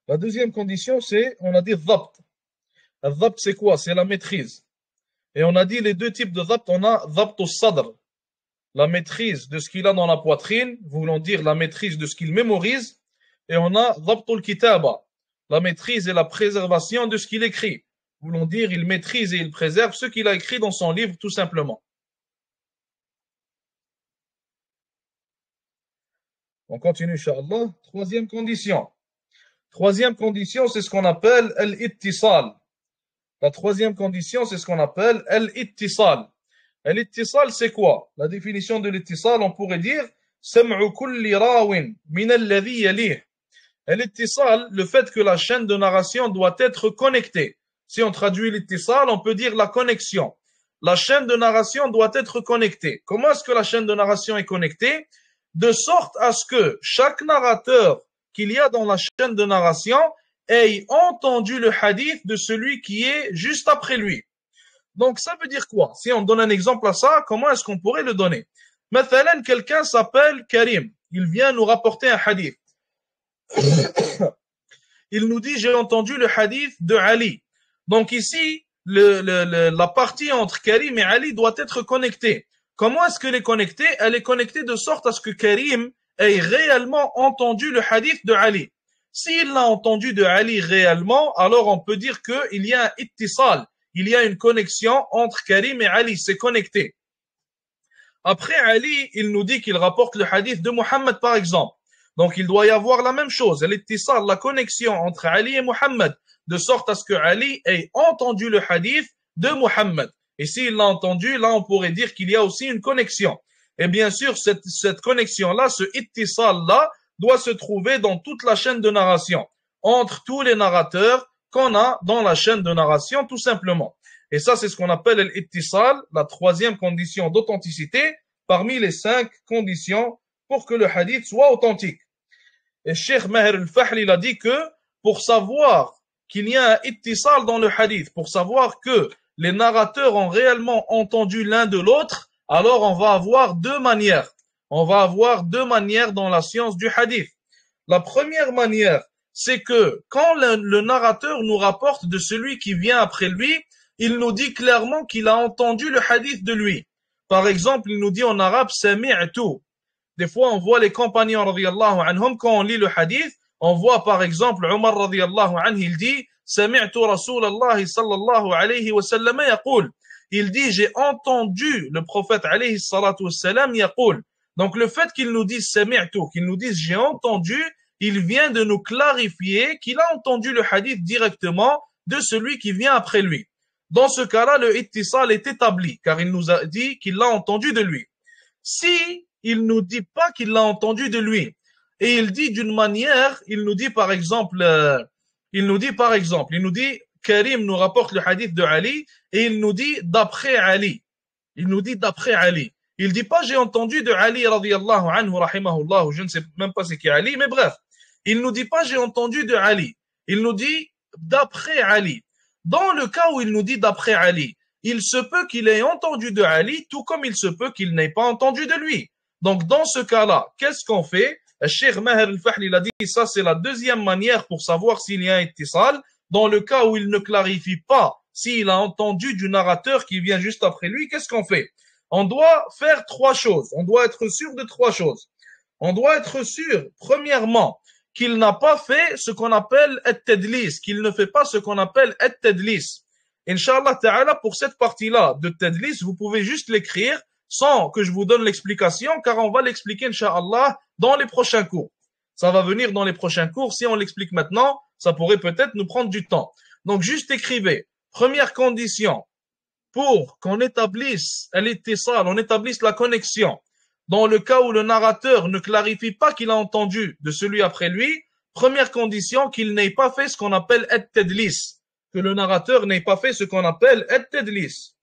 La deuxième condition, c'est, on a dit dhabt. Le dhabt, c'est quoi? C'est la maîtrise. Et on a dit les deux types de dhabt, on a dhabt au sadr, la maîtrise de ce qu'il a dans la poitrine, voulant dire la maîtrise de ce qu'il mémorise, et on a dhabt al-kitaba, la maîtrise et la préservation de ce qu'il écrit, voulant dire il maîtrise et il préserve ce qu'il a écrit dans son livre, tout simplement. On continue, Inch'Allah. Troisième condition. Troisième condition, c'est ce qu'on appelle al-ittisal. La troisième condition, c'est ce qu'on appelle al-ittisal. Al-ittisal, c'est quoi? La définition de l'ittisal, on pourrait dire sam'u kulli rawin min alladhi yalih. L'ittisal, le fait que la chaîne de narration doit être connectée. Si on traduit l'ittisal, on peut dire la connexion. La chaîne de narration doit être connectée. Comment est-ce que la chaîne de narration est connectée? De sorte à ce que chaque narrateur qu'il y a dans la chaîne de narration ait entendu le hadith de celui qui est juste après lui. Donc ça veut dire quoi? Si on donne un exemple à ça, comment est-ce qu'on pourrait le donner? Mathalan, quelqu'un s'appelle Karim. Il vient nous rapporter un hadith. Il nous dit, j'ai entendu le hadith de Ali. Donc ici, la partie entre Karim et Ali doit être connectée. Comment est-ce qu'elle est connectée? Elle est connectée de sorte à ce que Karim ait réellement entendu le hadith de Ali. S'il l'a entendu de Ali réellement, alors on peut dire qu'il y a un ittisal, il y a une connexion entre Karim et Ali, c'est connecté. Après Ali, il nous dit qu'il rapporte le hadith de Muhammad par exemple. Donc il doit y avoir la même chose, l'ittisal, la connexion entre Ali et Muhammad, de sorte à ce que Ali ait entendu le hadith de Muhammad. Et s'il l'a entendu, là on pourrait dire qu'il y a aussi une connexion. Et bien sûr, cette connexion-là, ce ittisal-là, doit se trouver dans toute la chaîne de narration, entre tous les narrateurs qu'on a dans la chaîne de narration, tout simplement. Et ça, c'est ce qu'on appelle l'ittisal, la troisième condition d'authenticité, parmi les 5 conditions pour que le hadith soit authentique. Et Cheikh Maher al-Fahli il a dit que pour savoir qu'il y a un ittisal dans le hadith, pour savoir que les narrateurs ont réellement entendu l'un de l'autre, alors on va avoir 2 manières. On va avoir 2 manières dans la science du hadith. La première manière, c'est que quand le narrateur nous rapporte de celui qui vient après lui, il nous dit clairement qu'il a entendu le hadith de lui. Par exemple, il nous dit en arabe « sami'tu ». Des fois, on voit les compagnons radiyallahu anhum, quand on lit le hadith, on voit par exemple Omar radiyallahu anhu, il dit « sami'tu Rasulallah sallallahu alayhi wa sallam yaqul ». Il dit « j'ai entendu le prophète alayhi salatu wa sallam yaqul ». Donc le fait qu'il nous dise « sami'tu », qu'il nous dise « j'ai entendu », il vient de nous clarifier qu'il a entendu le hadith directement de celui qui vient après lui. Dans ce cas-là, le ittisal est établi, car il nous a dit qu'il l'a entendu de lui. Si il nous dit pas qu'il l'a entendu de lui, et il dit d'une manière, il nous dit par exemple, il nous dit Karim nous rapporte le hadith de Ali, et il nous dit d'après Ali. Il nous dit d'après Ali. Il dit pas j'ai entendu de Ali radiyallahu anhu rahimahullah, je ne sais même pas c'est qui Ali, mais bref. Il nous dit pas j'ai entendu de Ali. Il nous dit d'après Ali. Dans le cas où il nous dit d'après Ali, il se peut qu'il ait entendu de Ali, tout comme il se peut qu'il n'ait pas entendu de lui. Donc dans ce cas-là, qu'est-ce qu'on fait? Cheikh Maher al-Fahli a dit, ça c'est la deuxième manière pour savoir s'il y a un ittisal. Dans le cas où il ne clarifie pas s'il a entendu du narrateur qui vient juste après lui, qu'est-ce qu'on fait? On doit faire 3 choses. On doit être sûr de 3 choses. On doit être sûr, premièrement, qu'il n'a pas fait ce qu'on appelle at-tadlis, qu'il ne fait pas ce qu'on appelle at-tadlis. Inch'Allah ta'ala, pour cette partie-là de tadlis, vous pouvez juste l'écrire sans que je vous donne l'explication, car on va l'expliquer, Inch'Allah, dans les prochains cours. Ça va venir dans les prochains cours. Si on l'explique maintenant, ça pourrait peut-être nous prendre du temps. Donc, juste écrivez. Première condition, pour qu'on établisse l'ittisal, on établisse la connexion. Dans le cas où le narrateur ne clarifie pas qu'il a entendu de celui après lui, première condition, qu'il n'ait pas fait ce qu'on appelle at-tadlis, que le narrateur n'ait pas fait ce qu'on appelle at-tadlis.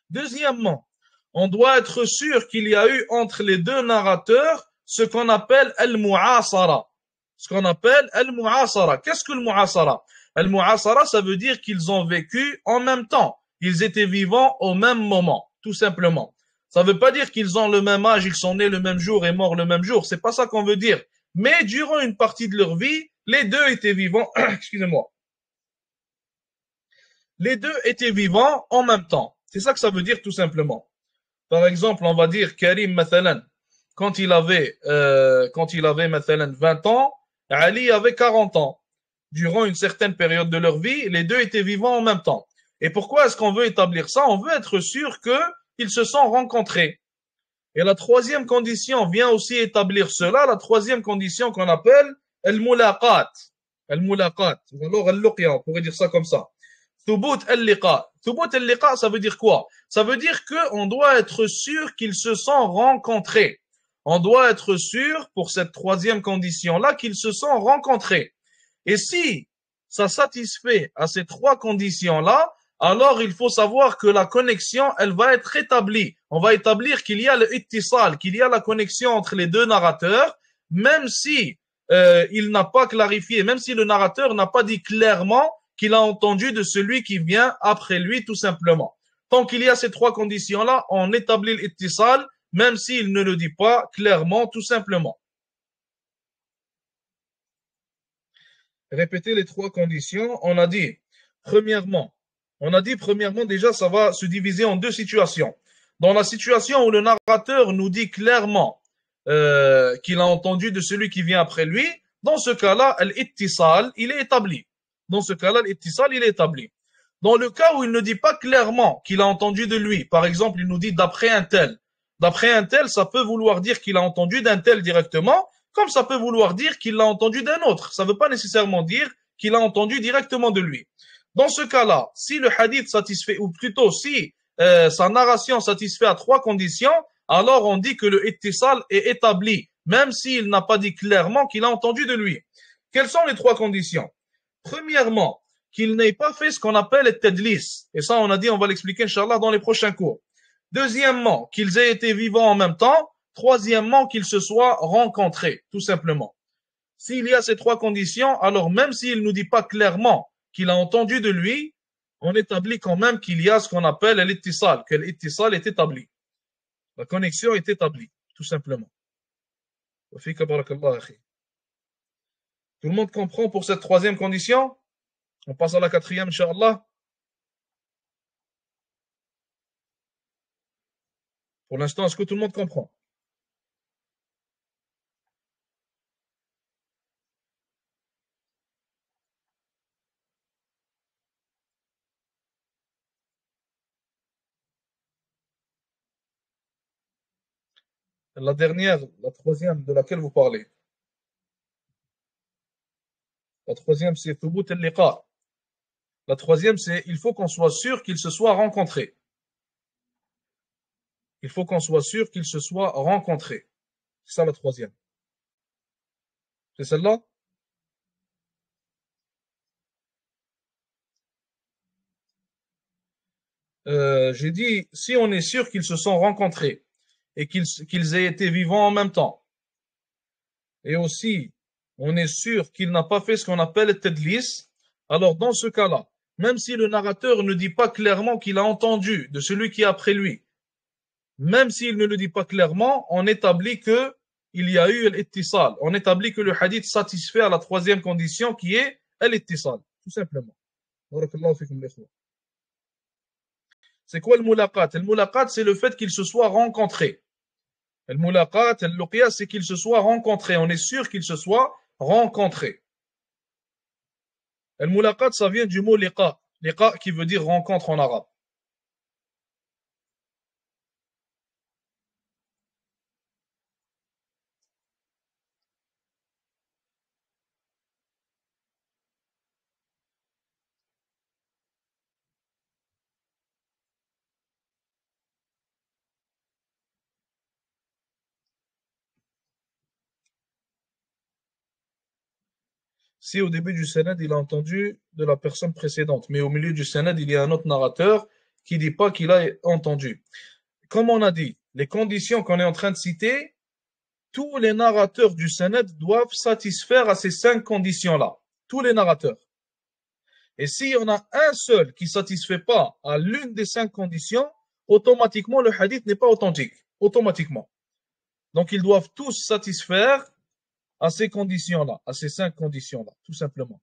Deuxièmement, on doit être sûr qu'il y a eu entre les 2 narrateurs ce qu'on appelle al-mu'asara. Ce qu'on appelle al-mu'asara. Qu'est-ce que le mu'asara? Al-mu'asara, ça veut dire qu'ils ont vécu en même temps. Ils étaient vivants au même moment, tout simplement. Ça ne veut pas dire qu'ils ont le même âge, ils sont nés le même jour et morts le même jour. C'est pas ça qu'on veut dire. Mais durant une partie de leur vie, les 2 étaient vivants. Excusez-moi. Les 2 étaient vivants en même temps. C'est ça que ça veut dire tout simplement. Par exemple, on va dire Karim mathalan, quand il avait mathalan 20 ans, Ali avait 40 ans. Durant une certaine période de leur vie, les 2 étaient vivants en même temps. Et pourquoi est-ce qu'on veut établir ça? On veut être sûr qu'ils se sont rencontrés. Et la troisième condition vient aussi établir cela, la troisième condition qu'on appelle al-mulaqat. Al-mulaqat. Alors, al-luqya, on pourrait dire ça comme ça. Thubut al-liqa. Thubut al-liqa, ça veut dire quoi? Ça veut dire qu'on doit être sûr qu'ils se sont rencontrés. On doit être sûr, pour cette troisième condition-là, qu'ils se sont rencontrés. Et si ça satisfait à ces trois conditions-là, alors il faut savoir que la connexion, elle va être établie. On va établir qu'il y a le ittisal, qu'il y a la connexion entre les deux narrateurs, même si il n'a pas clarifié, même si le narrateur n'a pas dit clairement qu'il a entendu de celui qui vient après lui, tout simplement. Tant qu'il y a ces trois conditions-là, on établit l'ittisal, même s'il ne le dit pas clairement, tout simplement. Répétez les trois conditions. On a dit, premièrement, déjà, ça va se diviser en deux situations. Dans la situation où le narrateur nous dit clairement qu'il a entendu de celui qui vient après lui, dans ce cas-là, l'ittisal, il est établi. Dans ce cas-là, l'ittisal, il est établi. Dans le cas où il ne dit pas clairement qu'il a entendu de lui, par exemple, il nous dit d'après un tel. D'après un tel, ça peut vouloir dire qu'il a entendu d'un tel directement, comme ça peut vouloir dire qu'il l'a entendu d'un autre. Ça ne veut pas nécessairement dire qu'il a entendu directement de lui. Dans ce cas-là, si le hadith satisfait, ou plutôt si sa narration satisfait à trois conditions, alors on dit que le ittisal est établi, même s'il n'a pas dit clairement qu'il a entendu de lui. Quelles sont les trois conditions? Premièrement, qu'il n'ait pas fait ce qu'on appelle le tadlis. Et ça, on a dit, on va l'expliquer, Inch'Allah, dans les prochains cours. Deuxièmement, qu'ils aient été vivants en même temps. Troisièmement, qu'ils se soient rencontrés, tout simplement. S'il y a ces trois conditions, alors même s'il ne nous dit pas clairement qu'il a entendu de lui, on établit quand même qu'il y a ce qu'on appelle l'ittisal, que l'ittisal est établi. La connexion est établie, tout simplement. Tout le monde comprend pour cette troisième condition? On passe à la quatrième, Inch'Allah. Pour l'instant, est-ce que tout le monde comprend? La dernière, la troisième de laquelle vous parlez. La troisième, c'est thubut al-liqa. La troisième, c'est il faut qu'on soit sûr qu'ils se soient rencontrés. Il faut qu'on soit sûr qu'ils se soient rencontrés. C'est ça la troisième. C'est celle-là? J'ai dit, si on est sûr qu'ils se sont rencontrés et qu'ils aient été vivants en même temps, et aussi on est sûr qu'il n'a pas fait ce qu'on appelle le tadlis, alors dans ce cas-là, même si le narrateur ne dit pas clairement qu'il a entendu de celui qui est après lui, même s'il ne le dit pas clairement, on établit que il y a eu l'ittisal. On établit que le hadith satisfait à la troisième condition qui est l'ittisal, tout simplement. C'est quoi le mulaqat? Le mulaqat, c'est le fait qu'ils se soient rencontrés. Le mulaqat, le luqya, c'est qu'ils se soient rencontrés. On est sûr qu'ils se soient rencontrés. Le mulaqat, ça vient du mot liqa. Liqa qui veut dire rencontre en arabe. Si au début du sanad, il a entendu de la personne précédente, mais au milieu du sanad, il y a un autre narrateur qui dit pas qu'il a entendu. Comme on a dit, les conditions qu'on est en train de citer, tous les narrateurs du sanad doivent satisfaire à ces cinq conditions-là. Tous les narrateurs. Et s'il y en a un seul qui ne satisfait pas à l'une des cinq conditions, automatiquement le hadith n'est pas authentique. Automatiquement. Donc ils doivent tous satisfaire à ces conditions-là, à ces cinq conditions-là, tout simplement.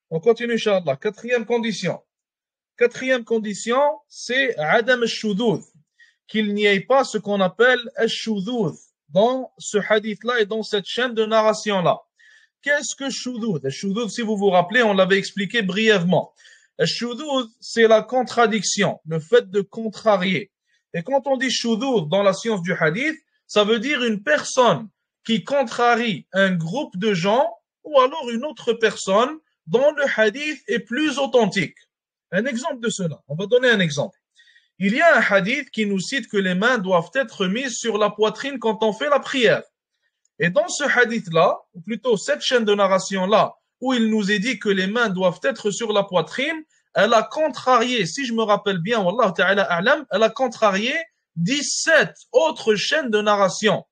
On continue, Inch'Allah. Quatrième condition. Quatrième condition, c'est Adam al-Shudud. Qu'il n'y ait pas ce qu'on appelle al-Shudud dans ce hadith-là et dans cette chaîne de narration-là. Qu'est-ce que Shudud? Shudud, si vous vous rappelez, on l'avait expliqué brièvement. Shudud, c'est la contradiction, le fait de contrarier. Et quand on dit shudud dans la science du hadith, ça veut dire une personne qui contrarie un groupe de gens ou alors une autre personne dont le hadith est plus authentique. Un exemple de cela, on va donner un exemple. Il y a un hadith qui nous cite que les mains doivent être mises sur la poitrine quand on fait la prière. Et dans ce hadith-là, ou plutôt cette chaîne de narration-là, où il nous est dit que les mains doivent être sur la poitrine, elle a contrarié, si je me rappelle bien, Wallahu ta'ala a'lam, elle a contrarié 17 autres chaînes de narration,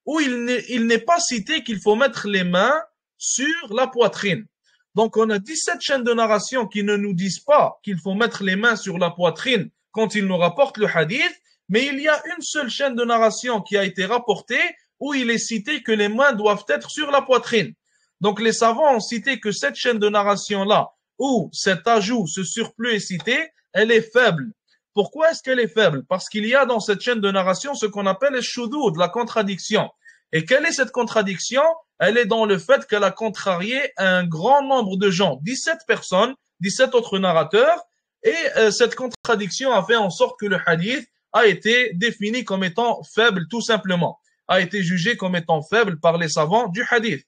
où il n'est pas cité qu'il faut mettre les mains sur la poitrine. Donc on a 17 chaînes de narration qui ne nous disent pas qu'il faut mettre les mains sur la poitrine quand ils nous rapportent le hadith, mais il y a une seule chaîne de narration qui a été rapportée où il est cité que les mains doivent être sur la poitrine. Donc les savants ont cité que cette chaîne de narration-là, où cet ajout, ce surplus est cité, elle est faible. Pourquoi est-ce qu'elle est faible? Parce qu'il y a dans cette chaîne de narration ce qu'on appelle le shudud, la contradiction. Et quelle est cette contradiction? Elle est dans le fait qu'elle a contrarié un grand nombre de gens, 17 personnes, 17 autres narrateurs, et cette contradiction a fait en sorte que le hadith a été défini comme étant faible tout simplement, a été jugé comme étant faible par les savants du hadith.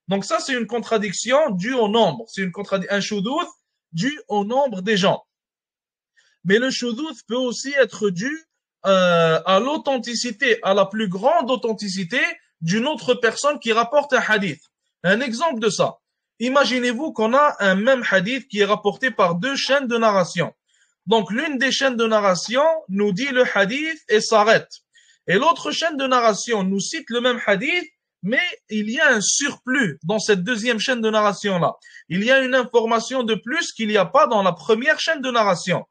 Donc ça, c'est une contradiction due au nombre, c'est un shudud dû au nombre des gens. Mais le shudud peut aussi être dû à l'authenticité, à la plus grande authenticité d'une autre personne qui rapporte un hadith. Un exemple de ça. Imaginez-vous qu'on a un même hadith qui est rapporté par deux chaînes de narration. Donc l'une des chaînes de narration nous dit le hadith et s'arrête. Et l'autre chaîne de narration nous cite le même hadith, mais il y a un surplus dans cette deuxième chaîne de narration-là. Il y a une information de plus qu'il n'y a pas dans la première chaîne de narration.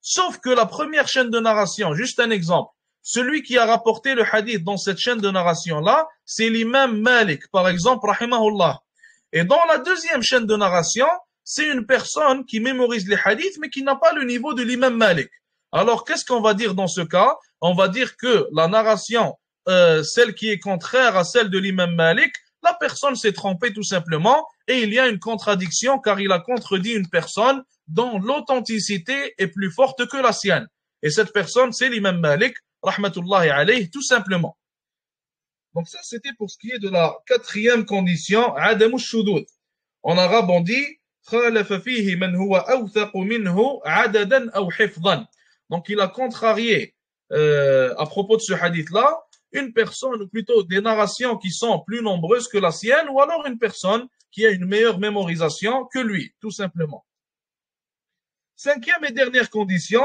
Sauf que la première chaîne de narration, juste un exemple, celui qui a rapporté le hadith dans cette chaîne de narration-là, c'est l'imam Malik, par exemple, rahimahullah. Et dans la deuxième chaîne de narration, c'est une personne qui mémorise les hadiths, mais qui n'a pas le niveau de l'imam Malik. Alors, qu'est-ce qu'on va dire dans ce cas? On va dire que la narration, celle qui est contraire à celle de l'imam Malik, la personne s'est trompée tout simplement, et il y a une contradiction car il a contredit une personne dont l'authenticité est plus forte que la sienne. Et cette personne, c'est l'imam Malik, rahmatullahi alayhi, tout simplement. Donc ça, c'était pour ce qui est de la quatrième condition, adamu shudud. En arabe, on dit, khalafa fihi man huwa awthaqu minhu adadan aw hifdhan. Donc il a contrarié, à propos de ce hadith-là, une personne, ou plutôt des narrations qui sont plus nombreuses que la sienne, ou alors une personne qui a une meilleure mémorisation que lui, tout simplement. Cinquième et dernière condition,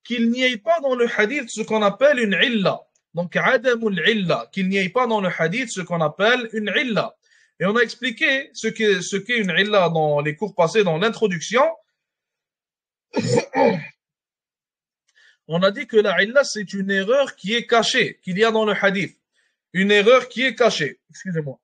qu'il n'y ait pas dans le hadith ce qu'on appelle une illa. Donc, adamul illa, qu'il n'y ait pas dans le hadith ce qu'on appelle une illa. Et on a expliqué ce qu'est une illa dans les cours passés, dans l'introduction. On a dit que la illa, c'est une erreur qui est cachée, qu'il y a dans le hadith. Une erreur qui est cachée. Excusez-moi.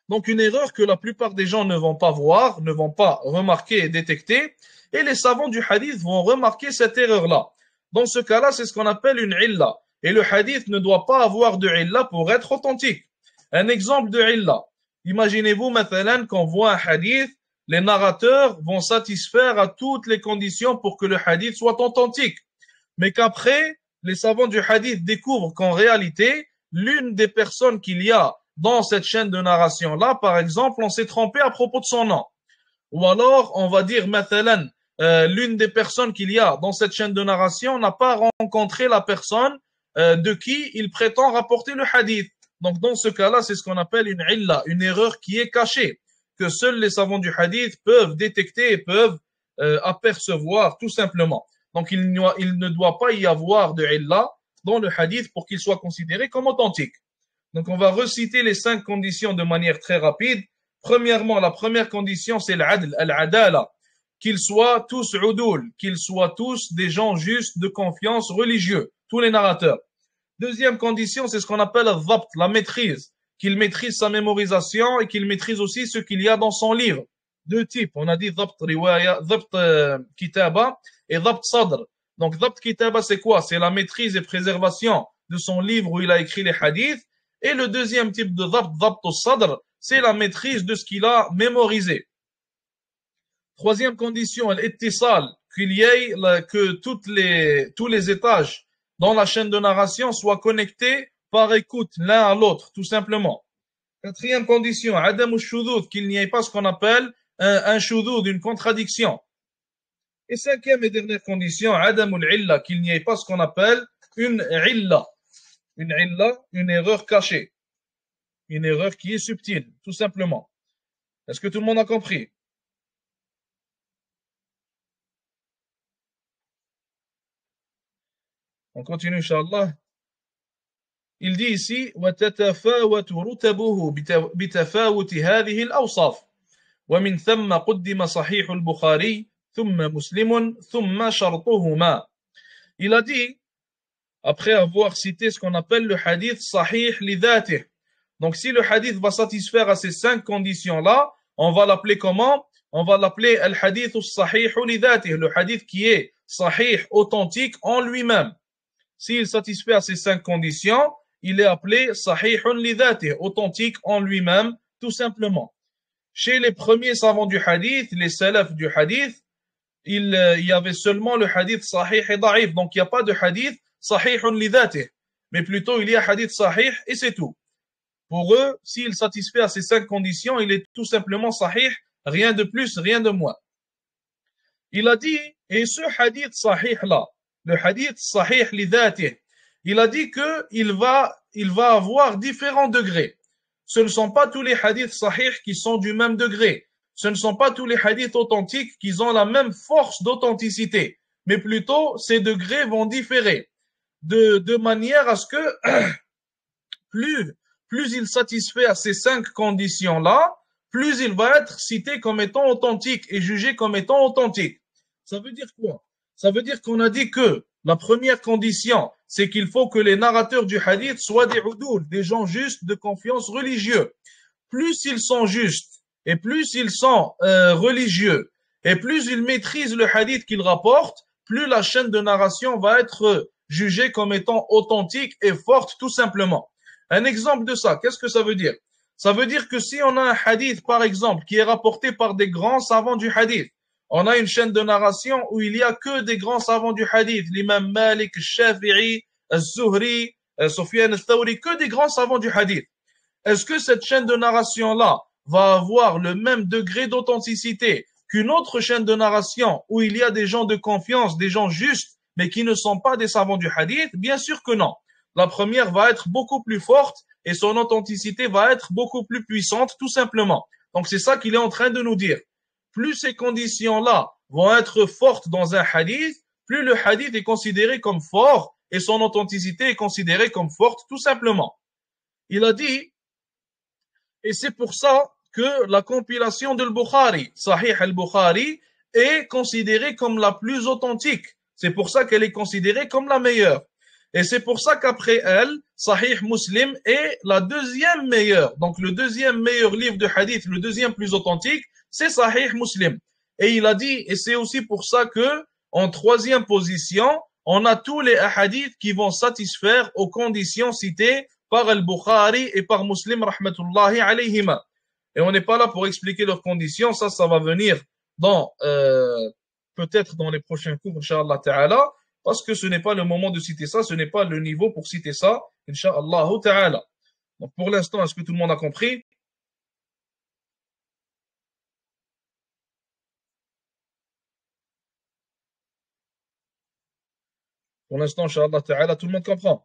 Donc, une erreur que la plupart des gens ne vont pas voir, ne vont pas remarquer et détecter. Et les savants du hadith vont remarquer cette erreur-là. Dans ce cas-là, c'est ce qu'on appelle une illa. Et le hadith ne doit pas avoir de illa pour être authentique. Un exemple de illa. Imaginez-vous, mathalan, qu'on voit un hadith, les narrateurs vont satisfaire à toutes les conditions pour que le hadith soit authentique. Mais qu'après, les savants du hadith découvrent qu'en réalité, l'une des personnes qu'il y a dans cette chaîne de narration-là, par exemple, on s'est trompé à propos de son nom. Ou alors, on va dire, mathalan, l'une des personnes qu'il y a dans cette chaîne de narration n'a pas rencontré la personne de qui il prétend rapporter le hadith. Donc, dans ce cas-là, c'est ce qu'on appelle une illa, une erreur qui est cachée, que seuls les savants du hadith peuvent détecter et peuvent apercevoir, tout simplement. Donc, il ne doit pas y avoir de illa dans le hadith pour qu'il soit considéré comme authentique. Donc, on va reciter les 5 conditions de manière très rapide. Premièrement, la première condition, c'est l'adl, al-adala. Qu'ils soient tous udul, qu'ils soient tous des gens justes de confiance religieux, tous les narrateurs. Deuxième condition, c'est ce qu'on appelle al-dhabt, la maîtrise. Qu'il maîtrise sa mémorisation et qu'il maîtrise aussi ce qu'il y a dans son livre. 2 types, on a dit dhabt riwaya, dhabt kitaba et dhabt sadr. Donc dhabt kitaba, c'est quoi? C'est la maîtrise et préservation de son livre où il a écrit les hadiths. Et le deuxième type de dhabt, dhabt sadr, c'est la maîtrise de ce qu'il a mémorisé. Troisième condition, l'ittisal, qu'il y ait que tous les étages dans la chaîne de narration soient connectés par écoute l'un à l'autre, tout simplement. Quatrième condition, adam al-shudud, qu'il n'y ait pas ce qu'on appelle un shudud, une contradiction. Et cinquième et dernière condition, adam al-illa, qu'il n'y ait pas ce qu'on appelle une illa, une erreur cachée, une erreur qui est subtile, tout simplement. Est-ce que tout le monde a compris? On continue, Inch'Allah. Il dit ici وتتفاوت رتبه بتفاوت هذه الأوصاف ومن ثم قدم صحيح البخاري ثم مسلم ثم شرطهما. Il a dit, après avoir cité ce qu'on appelle le hadith sahih lidhatih. Donc si le hadith va satisfaire à ces cinq conditions-là, on va l'appeler comment? On va l'appeler al hadith sahih lidhatih, le hadith qui est sahih, authentique en lui-même. S'il satisfait à ces cinq conditions, il est appelé sahihun lidhatih, authentique en lui-même, tout simplement. Chez les premiers savants du hadith, les salafs du hadith, il y avait seulement le hadith sahih et da'if. Donc il n'y a pas de hadith sahihun lidhatih. Mais plutôt il y a hadith sahih et c'est tout. Pour eux, s'il satisfait à ces cinq conditions, il est tout simplement sahih, rien de plus, rien de moins. Il a dit, et ce hadith sahih là, le hadith sahih lidhatih, il a dit que il va avoir différents degrés. Ce ne sont pas tous les hadiths sahih qui sont du même degré. Ce ne sont pas tous les hadiths authentiques qui ont la même force d'authenticité. Mais plutôt, ces degrés vont différer. De manière à ce que plus, plus il satisfait à ces cinq conditions-là, plus il va être cité comme étant authentique et jugé comme étant authentique. Ça veut dire quoi? Ça veut dire qu'on a dit que la première condition, c'est qu'il faut que les narrateurs du hadith soient des oudoul, des gens justes de confiance religieux. Plus ils sont justes et plus ils sont religieux et plus ils maîtrisent le hadith qu'ils rapportent, plus la chaîne de narration va être jugée comme étant authentique et forte tout simplement. Un exemple de ça, qu'est-ce que ça veut dire? Ça veut dire que si on a un hadith, par exemple, qui est rapporté par des grands savants du hadith, on a une chaîne de narration où il y a que des grands savants du hadith, l'imam Malik, Shafi'i, Zuhri, Sufyan al-Thawri, que des grands savants du hadith. Est-ce que cette chaîne de narration-là va avoir le même degré d'authenticité qu'une autre chaîne de narration où il y a des gens de confiance, des gens justes, mais qui ne sont pas des savants du hadith? Bien sûr que non. La première va être beaucoup plus forte et son authenticité va être beaucoup plus puissante, tout simplement. Donc c'est ça qu'il est en train de nous dire. Plus ces conditions-là vont être fortes dans un hadith, plus le hadith est considéré comme fort et son authenticité est considérée comme forte, tout simplement. Il a dit, et c'est pour ça que la compilation de Bukhari, Sahih al-Bukhari, est considérée comme la plus authentique. C'est pour ça qu'elle est considérée comme la meilleure. Et c'est pour ça qu'après elle, Sahih Muslim est la deuxième meilleure. Donc le deuxième meilleur livre de hadith, le deuxième plus authentique, c'est Sahih Muslim. Et il a dit, et c'est aussi pour ça que, en troisième position, on a tous les hadiths qui vont satisfaire aux conditions citées par Al-Bukhari et par Muslim rahmatullahi alayhima. Et on n'est pas là pour expliquer leurs conditions, ça va venir dans peut-être dans les prochains cours, Inch'Allah Ta'ala, parce que ce n'est pas le moment de citer ça, ce n'est pas le niveau pour citer ça, Inch'Allah Ta'ala. Donc pour l'instant, est-ce que tout le monde a compris? Pour l'instant, Inch'Allah Ta'ala, tout le monde comprend.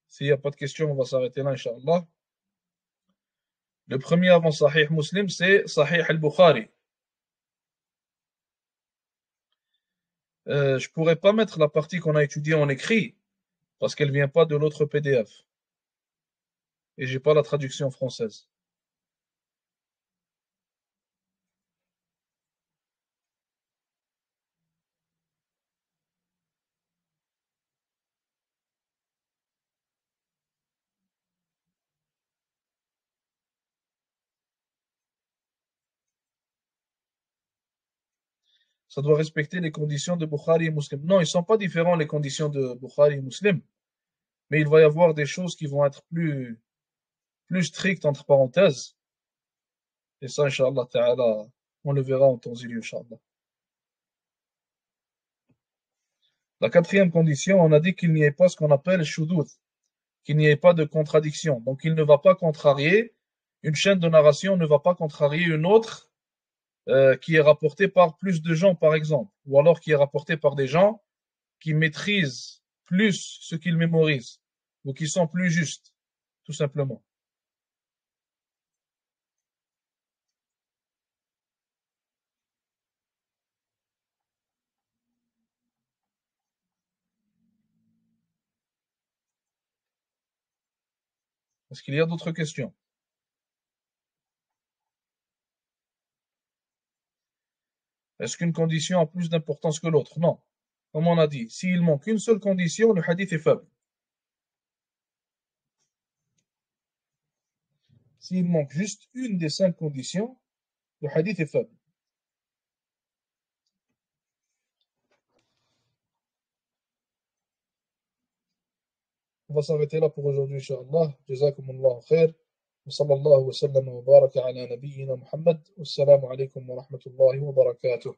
S'il n'y a pas de questions, on va s'arrêter là, Inch'Allah. Le premier avant Sahih Muslim, c'est Sahih al-Bukhari. Je pourrais pas mettre la partie qu'on a étudiée en écrit parce qu'elle vient pas de l'autre PDF et j'ai pas la traduction française. Ça doit respecter les conditions de Bukhari et Muslim. Non, ils ne sont pas différents, les conditions de Bukhari et Muslim, mais il va y avoir des choses qui vont être plus strictes, entre parenthèses. Et ça, Inch'Allah Ta'ala, on le verra en temps et lieu, Inch'Allah. La quatrième condition, on a dit qu'il n'y ait pas ce qu'on appelle shudud, qu'il n'y ait pas de contradiction. Donc, il ne va pas contrarier, une chaîne de narration ne va pas contrarier une autre qui est rapportée par plus de gens, par exemple, ou alors qui est rapportée par des gens qui maîtrisent plus ce qu'ils mémorisent, ou qui sont plus justes, tout simplement. Est-ce qu'il y a d'autres questions? Est-ce qu'une condition a plus d'importance que l'autre? Non. Comme on a dit, s'il manque une seule condition, le hadith est faible. S'il manque juste une des 5 conditions, le hadith est faible. On va s'arrêter là pour aujourd'hui, Inch'Allah. Jazakumullahu khair. وصلى الله وسلم وبارك على نبينا محمد والسلام عليكم ورحمة الله وبركاته.